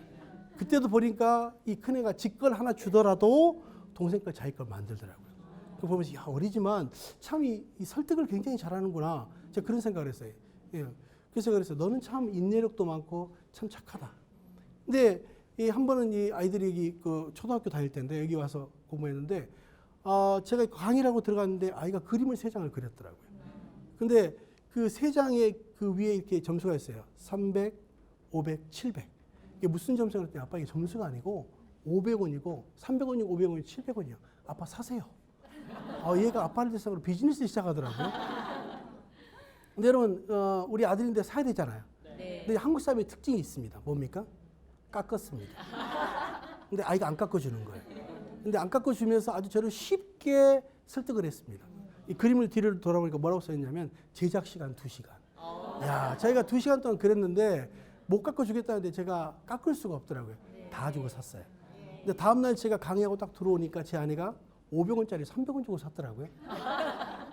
그때도 보니까 이 큰애가 지 걸 하나 주더라도 동생 걸 자기 걸 만들더라고요. 그거 보면서 야, 어리지만 참 이 설득을 굉장히 잘하는구나. 제가 그런 생각을 했어요. 예. 그래서 너는 참 인내력도 많고 참 착하다. 근데 한 번은 이 아이들이 여기 그 초등학교 다닐 때인데 여기 와서 공부했는데 제가 강의라고 들어갔는데 아이가 그림을 3장을 그렸더라고요. 근데 그 3장의 그 위에 이렇게 점수가 있어요. 300, 500, 700. 이게 무슨 점수가 그랬더니 아빠 이게 점수가 아니고 500원이고 300원이고 500원이고 700원이요. 아빠 사세요. 얘가 아빠를 대상으로 비즈니스 시작하더라고요. 근데 여러분 우리 아들인데 사야 되잖아요. 근데 한국 사람의 특징이 있습니다. 뭡니까? 깎았습니다. 근데 아이가 안 깎아주는 거예요. 근데 안 깎아주면서 아주 저를 쉽게 설득을 했습니다. 이 그림을 뒤를 돌아보니까 뭐라고 써있냐면 제작 시간 2시간. 야, 자기가 2시간 동안 그랬는데 못 깎아주겠다는데 제가 깎을 수가 없더라고요. 다 주고 샀어요. 근데 다음날 제가 강의하고 딱 들어오니까 제 아내가 500원짜리 300원 주고 샀더라고요.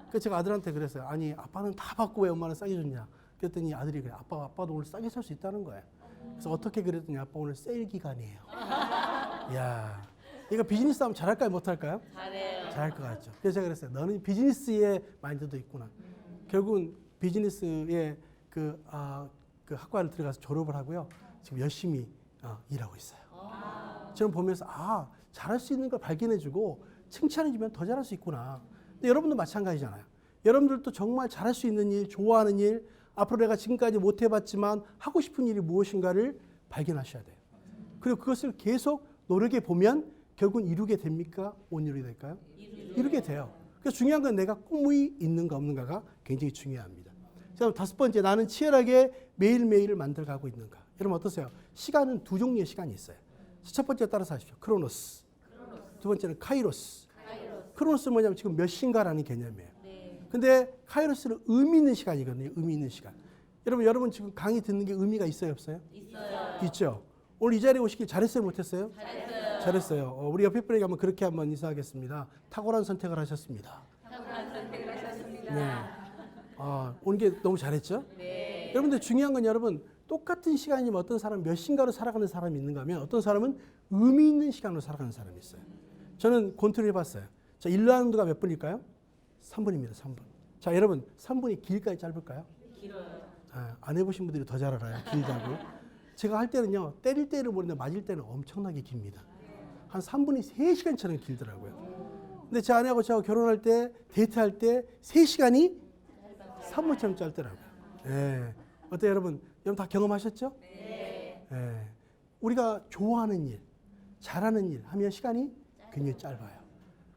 그래서 제가 아들한테 그랬어요. 아니 아빠는 다 받고 왜 엄마는 싸게 줬냐. 그랬더니 아들이 그래. 아빠도 오늘 싸게 살 수 있다는 거예요. 그래서 어떻게 그랬더니 아빠 오늘 세일 기간이에요. 이야, 얘가 비즈니스 하면 잘할까요 못할까요? 잘해요. 잘할 것 같죠. 그래서 제가 그랬어요. 너는 비즈니스의 마인드도 있구나. 결국은 비즈니스의 그 학과를 들어가서 졸업을 하고요. 지금 열심히 일하고 있어요. 저는 보면서 잘할 수 있는 걸 발견해주고 칭찬해주면 더 잘할 수 있구나. 근데 여러분도 마찬가지잖아요. 여러분들도 정말 잘할 수 있는 일, 좋아하는 일, 앞으로 내가 지금까지 못 해봤지만 하고 싶은 일이 무엇인가를 발견하셔야 돼요. 그리고 그것을 계속 노력해 보면 결국은 이루게 됩니까? 못 이루게 될까요? 이루게 돼요. 그래서 중요한 건 내가 꿈이 있는가 없는가가 굉장히 중요합니다. 자, 다섯 번째, 나는 치열하게 매일매일을 만들어가고 있는가. 여러분 어떠세요? 시간은 두 종류의 시간이 있어요. 첫 번째 따라서 하십시오. 크로노스. 두 번째는 카이로스. 크로노스는 뭐냐면 지금 몇 시인가라는 개념이에요. 근데 카이로스는 의미 있는 시간이거든요. 의미 있는 시간. 여러분 지금 강의 듣는 게 의미가 있어요, 없어요? 있어요. 있죠. 오늘 이 자리에 오시길 잘했어요, 못했어요? 잘했어요. 잘했어요. 우리 옆에 분에게 한번 그렇게 한번 인사하겠습니다. 탁월한 선택을 하셨습니다. 탁월한 선택을 하셨습니다. 네. 오는 게 너무 잘했죠? 네. 여러분들 중요한 건 여러분 똑같은 시간이면 어떤 사람은 몇 시간으로 살아가는 사람이 있는가 하면 어떤 사람은 의미 있는 시간으로 살아가는 사람이 있어요. 저는 권투를 해봤어요. 자, 1라운드가 몇 분일까요? 3분입니다. 3분. 자, 여러분 3분이 길까요? 짧을까요? 길어요. 안 해보신 분들이 더 잘 알아요. 길다고. 제가 할 때는요. 때릴 때를 모르는데 맞을 때는 엄청나게 깁니다. 한 3분이 3시간처럼 길더라고요. 근데 제 아내하고 저하고 결혼할 때 데이트할 때 3시간이 3분처럼 짧더라고요. 예. 어때요 여러분? 여러분 다 경험하셨죠? 네. 예. 우리가 좋아하는 일, 잘하는 일 하면 시간이 굉장히 짧아요.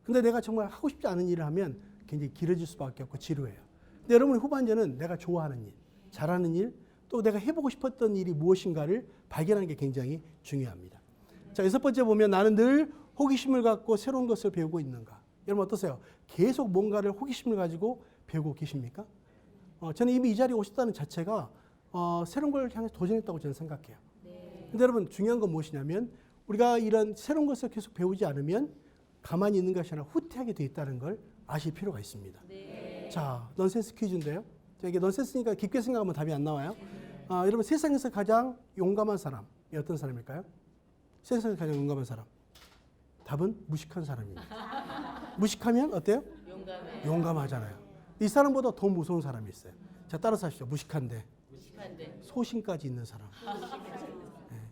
근데 내가 정말 하고 싶지 않은 일을 하면 굉장히 길어질 수밖에 없고 지루해요. 근데 여러분의 후반전은 내가 좋아하는 일, 잘하는 일, 또 내가 해보고 싶었던 일이 무엇인가를 발견하는 게 굉장히 중요합니다. 자, 여섯 번째 보면 나는 늘 호기심을 갖고 새로운 것을 배우고 있는가. 여러분 어떠세요? 계속 뭔가를 호기심을 가지고 배우고 계십니까? 저는 이미 이 자리에 오셨다는 자체가 새로운 걸 향해서 도전했다고 저는 생각해요. 근데 여러분 중요한 건 무엇이냐면 우리가 이런 새로운 것을 계속 배우지 않으면 가만히 있는 것이 아니라 후퇴하게 돼 있다는 걸 아실 필요가 있습니다. 자, 넌센스 퀴즈인데요. 자, 이게 넌센스니까 깊게 생각하면 답이 안 나와요. 여러분 세상에서 가장 용감한 사람이 어떤 사람일까요? 세상에서 가장 용감한 사람. 답은 무식한 사람입니다. 무식하면 어때요? 용감해. 용감하잖아요. 이 사람보다 더 무서운 사람이 있어요. 자, 따라서 하시죠. 무식한데 무식한데. 소신까지 있는 사람.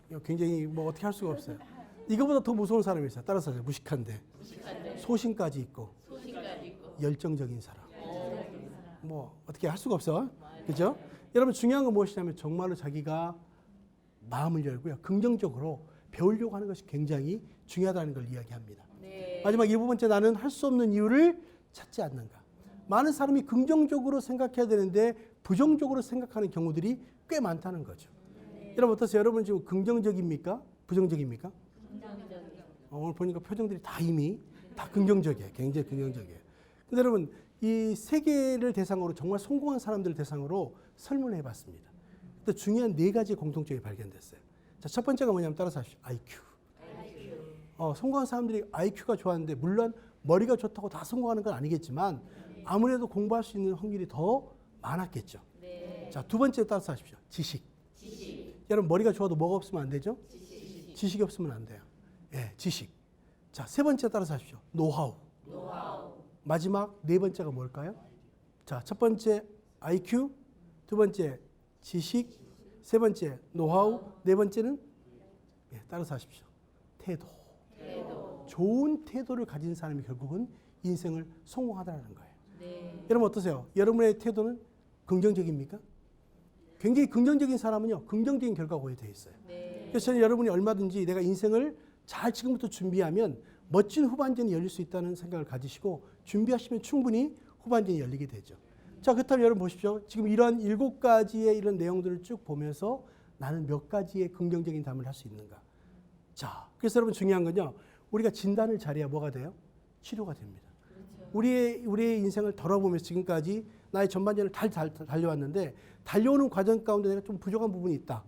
이거 굉장히 뭐 어떻게 할 수가 없어요. 이거보다 더 무서운 사람이 있어요. 따라서 하세요. 무식한데 무식한데. 소신까지 있고 소신까지 있고. 열정적인 사람. 뭐 어떻게 할 수가 없어. 그죠? 여러분 중요한 건 무엇이냐면 정말로 자기가 마음을 열고요. 긍정적으로 배우려고 하는 것이 굉장히 중요하다는 걸 이야기합니다. 네. 마지막 7번째 나는 할 수 없는 이유를 찾지 않는가. 많은 사람이 긍정적으로 생각해야 되는데 부정적으로 생각하는 경우들이 꽤 많다는 거죠. 여러분 어떠세요? 여러분 지금 긍정적입니까? 부정적입니까? 긍정적이요. 오늘 보니까 표정들이 다 이미 다 긍정적이에요. 굉장히 긍정적이에요. 근데 여러분 이 세계를 대상으로 정말 성공한 사람들을 대상으로 설문을 해봤습니다. 근데 중요한 4가지 공통점이 발견됐어요. 자, 첫 번째가 뭐냐면 따라서 하십시오. IQ. 성공한 사람들이 IQ가 좋았는데 물론 머리가 좋다고 다 성공하는 건 아니겠지만 아무래도 공부할 수 있는 확률이 더 많았겠죠. 네. 자, 두 번째 따라서 하십시오. 지식. 여러분 머리가 좋아도 뭐가 없으면 안 되죠? 지식이 없으면 안 돼요. 예, 지식. 자, 세 번째 따라서 하십시오. 노하우. 마지막 4번째가 뭘까요? 자, 첫 번째 IQ, 두 번째 지식, 세 번째 노하우, 4번째는 따라서 하십시오. 태도. 좋은 태도를 가진 사람이 결국은 인생을 성공하다는 거예요. 네. 여러분 어떠세요? 여러분의 태도는 긍정적입니까? 굉장히 긍정적인 사람은요, 긍정적인 결과가 오게 돼 있어요. 네. 그래서 저는 여러분이 얼마든지 내가 인생을 잘 지금부터 준비하면 멋진 후반전이 열릴 수 있다는 생각을 가지시고 준비하시면 충분히 후반전이 열리게 되죠. 자, 그렇다면 여러분 보십시오. 지금 이런 7가지의 이런 내용들을 쭉 보면서 나는 몇 가지의 긍정적인 답을 할 수 있는가. 자, 그래서 여러분 중요한 건요. 우리가 진단을 잘해야 뭐가 돼요? 치료가 됩니다. 우리의 인생을 돌아보면서 지금까지 나의 전반전을 달려왔는데 달려오는 과정 가운데 내가 좀 부족한 부분이 있다.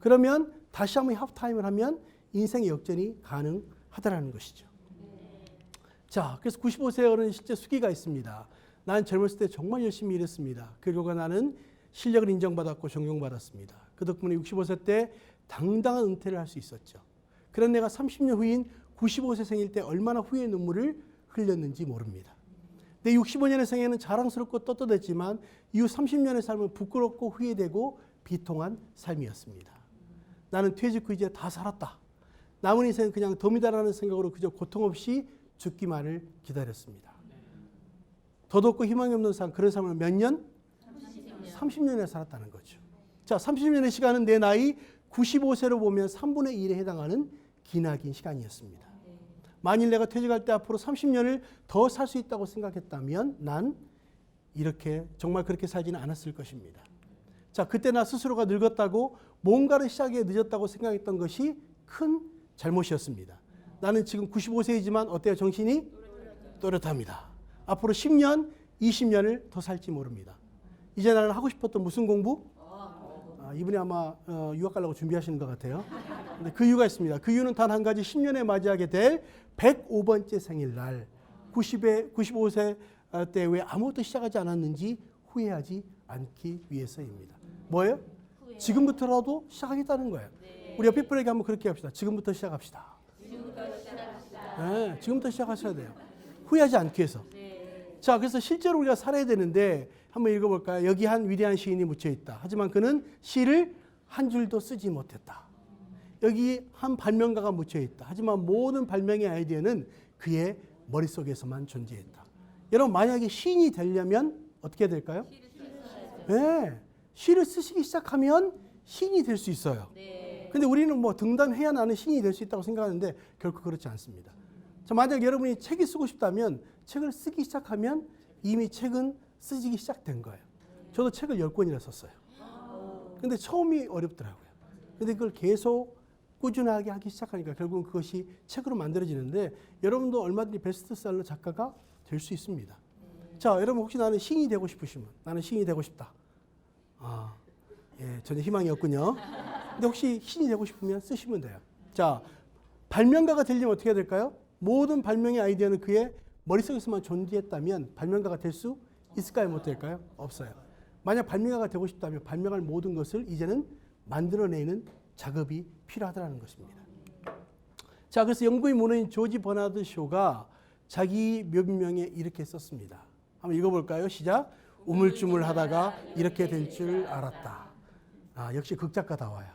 그러면 다시 한번 하프타임을 하면 인생의 역전이 가능하다라는 것이죠. 자, 그래서 95세 어른 실제 수기가 있습니다. 난 젊었을 때 정말 열심히 일했습니다. 그 결과 나는 실력을 인정받았고 존경받았습니다. 그 덕분에 65세 때 당당한 은퇴를 할 수 있었죠. 그런 내가 30년 후인 95세 생일 때 얼마나 후회의 눈물을 흘렸는지 모릅니다. 내 65년의 생애는 자랑스럽고 떳떳했지만 이후 30년의 삶은 부끄럽고 후회되고 비통한 삶이었습니다. 나는 퇴직 후 이제 다 살았다. 남은 인생은 그냥 덤이다라는 생각으로 그저 고통 없이 죽기만을 기다렸습니다. 더덥고 희망이 없는 삶, 그런 삶을 몇 년? 30년에 살았다는 거죠. 자, 30년의 시간은 내 나이 95세로 보면 3분의 1에 해당하는 기나긴 시간이었습니다. 만일 내가 퇴직할 때 앞으로 30년을 더 살 수 있다고 생각했다면 난 이렇게 정말 그렇게 살지는 않았을 것입니다. 자, 그때 나 스스로가 늙었다고 뭔가를 시작에 늦었다고 생각했던 것이 큰 잘못이었습니다. 나는 지금 95세이지만 어때요? 정신이 또렷합니다. 앞으로 10년, 20년을 더 살지 모릅니다. 이제 나는 하고 싶었던 무슨 공부? 이분이 아마 유학 가려고 준비하시는 것 같아요. 근데 그 이유가 있습니다. 그 이유는 단 한 가지, 10년에 맞이하게 될 105번째 생일날 95세 때 왜 아무것도 시작하지 않았는지 후회하지 않기 위해서입니다. 뭐예요? 지금부터라도 시작하겠다는 거예요. 우리 옆에 분에게 한번 그렇게 합시다. 지금부터 시작합시다. 네, 지금부터 시작하셔야 돼요. 후회하지 않기 위해서. 자, 그래서 실제로 우리가 살아야 되는데 한번 읽어볼까요? 여기 한 위대한 시인이 묻혀 있다. 하지만 그는 시를 한 줄도 쓰지 못했다. 여기 한 발명가가 묻혀 있다. 하지만 모든 발명의 아이디어는 그의 머릿속에서만 존재했다. 여러분, 만약에 시인이 되려면 어떻게 될까요? 네, 시를 쓰시기 시작하면 시인이 될 수 있어요. 근데 우리는 뭐 등단해야 나는 시인이 될 수 있다고 생각하는데 결코 그렇지 않습니다. 자, 만약 여러분이 책이 쓰고 싶다면 책을 쓰기 시작하면 이미 책은 쓰기 시작된 거예요. 저도 책을 10권이나 썼어요. 근데 처음이 어렵더라고요. 근데 그걸 계속 꾸준하게 하기 시작하니까 결국은 그것이 책으로 만들어지는데 여러분도 얼마든지 베스트셀러 작가가 될 수 있습니다. 자, 여러분 혹시 나는 시인이 되고 싶으시면 나는 시인이 되고 싶다. 예, 전혀 희망이 없군요. 근데 혹시 시인이 되고 싶으면 쓰시면 돼요. 자, 발명가가 되려면 어떻게 해야 될까요? 모든 발명의 아이디어는 그의 머릿속에서만 존재했다면 발명가가 될 수 있을까요? 못 될까요? 없어요. 만약 발명가가 되고 싶다면 발명할 모든 것을 이제는 만들어내는 작업이 필요하다는 것입니다. 자, 그래서 영국의 문호인 조지 버나드 쇼가 자기 묘비명에 이렇게 썼습니다. 한번 읽어볼까요? 시작. 우물쭈물하다가 이렇게 될 줄 알았다. 역시 극작가다워요.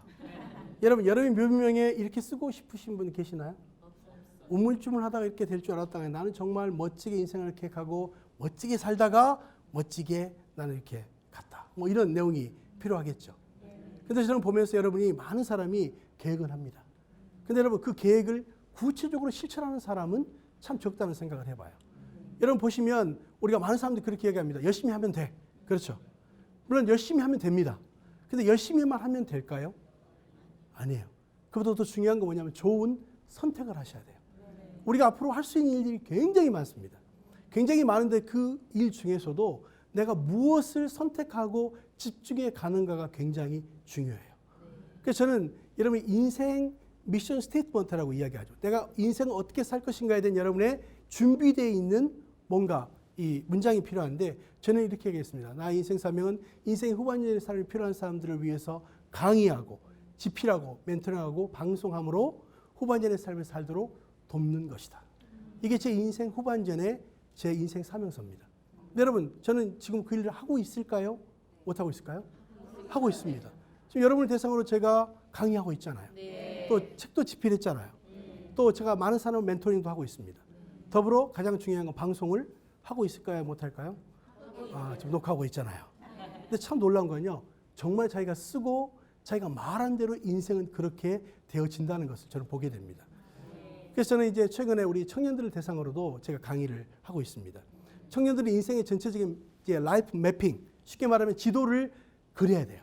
여러분, 여러분의 묘비명에 이렇게 쓰고 싶으신 분 계시나요? 우물쭈물하다가 이렇게 될 줄 알았다. 나는 정말 멋지게 인생을 계획하고 멋지게 살다가 멋지게 나는 이렇게 갔다. 뭐 이런 내용이 필요하겠죠. 근데 저는 보면서 여러분이 많은 사람이 계획을 합니다. 근데 여러분 그 계획을 구체적으로 실천하는 사람은 참 적다는 생각을 해봐요. 여러분 보시면 우리가 많은 사람들이 그렇게 얘기합니다. 열심히 하면 돼. 그렇죠. 물론 열심히 하면 됩니다. 근데 열심히만 하면 될까요? 아니에요. 그보다 더 중요한 건 뭐냐면 좋은 선택을 하셔야 돼요. 우리가 앞으로 할 수 있는 일들이 굉장히 많습니다. 굉장히 많은데 그 일 중에서도 내가 무엇을 선택하고 집중해 가는가가 굉장히 중요해요. 그래서 저는 여러분 인생 미션 스테이트먼트라고 이야기하죠. 내가 인생을 어떻게 살 것인가에 대한 여러분의 준비되어 있는 뭔가 이 문장이 필요한데 저는 이렇게 얘기했습니다. 나의 인생 사명은 인생 후반년의 삶이 필요한 사람들을 위해서 강의하고 집필하고 멘토링하고 방송함으로 후반년의 삶을 살도록 돕는 것이다. 이게 제 인생 후반전의 제 인생 사명서입니다. 여러분, 저는 지금 그 일을 하고 있을까요? 못하고 있을까요? 하고 있습니다. 지금 여러분을 대상으로 제가 강의하고 있잖아요. 또 책도 집필했잖아요. 또 제가 많은 사람 멘토링도 하고 있습니다. 더불어 가장 중요한 건 방송을 하고 있을까요? 못할까요? 지금 녹화하고 있잖아요. 근데 참 놀라운 건요. 정말 자기가 쓰고 자기가 말한 대로 인생은 그렇게 되어진다는 것을 저는 보게 됩니다. 그래서 저는 이제 최근에 우리 청년들을 대상으로도 제가 강의를 하고 있습니다. 청년들이 인생의 전체적인 이제 라이프 매핑, 쉽게 말하면 지도를 그려야 돼요.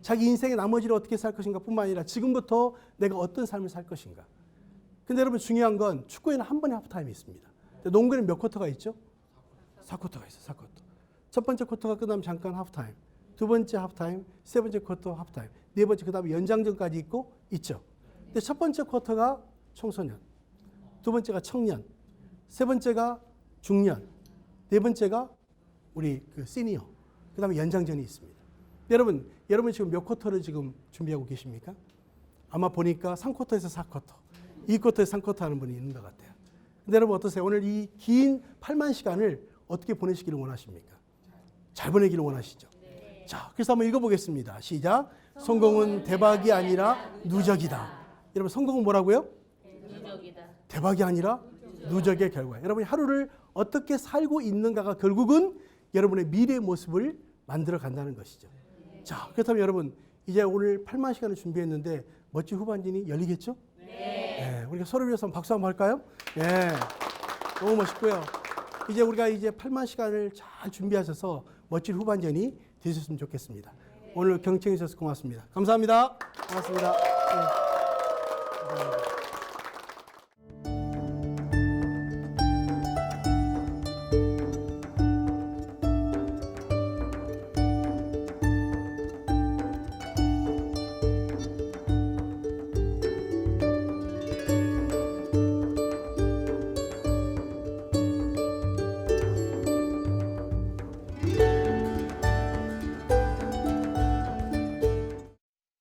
자기 인생의 나머지를 어떻게 살 것인가 뿐만 아니라 지금부터 내가 어떤 삶을 살 것인가. 근데 여러분 중요한 건 축구에는 한 번에 하프타임이 있습니다. 농구에는 몇 쿼터가 있죠? 4쿼터가 있어요. 4쿼터. 첫 번째 쿼터가 끝나면 잠깐 하프타임. 두 번째 하프타임, 세 번째 쿼터 하프타임, 네 번째 그다음에 연장전까지 있죠. 근데 첫 번째 쿼터가 청소년, 두 번째가 청년, 세 번째가 중년, 네 번째가 우리 그 시니어, 그다음에 연장전이 있습니다. 여러분 지금 몇 쿼터를 지금 준비하고 계십니까? 아마 보니까 3쿼터에서 4쿼터, 2쿼터에서 3쿼터 하는 분이 있는 것 같아요. 근데 여러분 어떠세요? 오늘 이 긴 8만 시간을 어떻게 보내시기를 원하십니까? 잘 보내기를 원하시죠? 네. 자, 그래서 한번 읽어보겠습니다. 시작. 성공은 대박이 아니라 누적이다. 여러분 성공은 뭐라고요? 누적이다. 대박이 아니라 누적의 결과. 여러분이 하루를 어떻게 살고 있는가가 결국은 여러분의 미래의 모습을 만들어 간다는 것이죠. 자, 그렇다면 여러분 이제 오늘 8만 시간을 준비했는데 멋진 후반전이 열리겠죠? 네. 우리가 서로 위해서 한번 박수 한번 할까요? 네. 너무 멋있고요. 이제 우리가 이제 8만 시간을 잘 준비하셔서 멋진 후반전이 되셨으면 좋겠습니다. 오늘 경청해 주셔서 고맙습니다. 감사합니다. 고맙습니다. 네.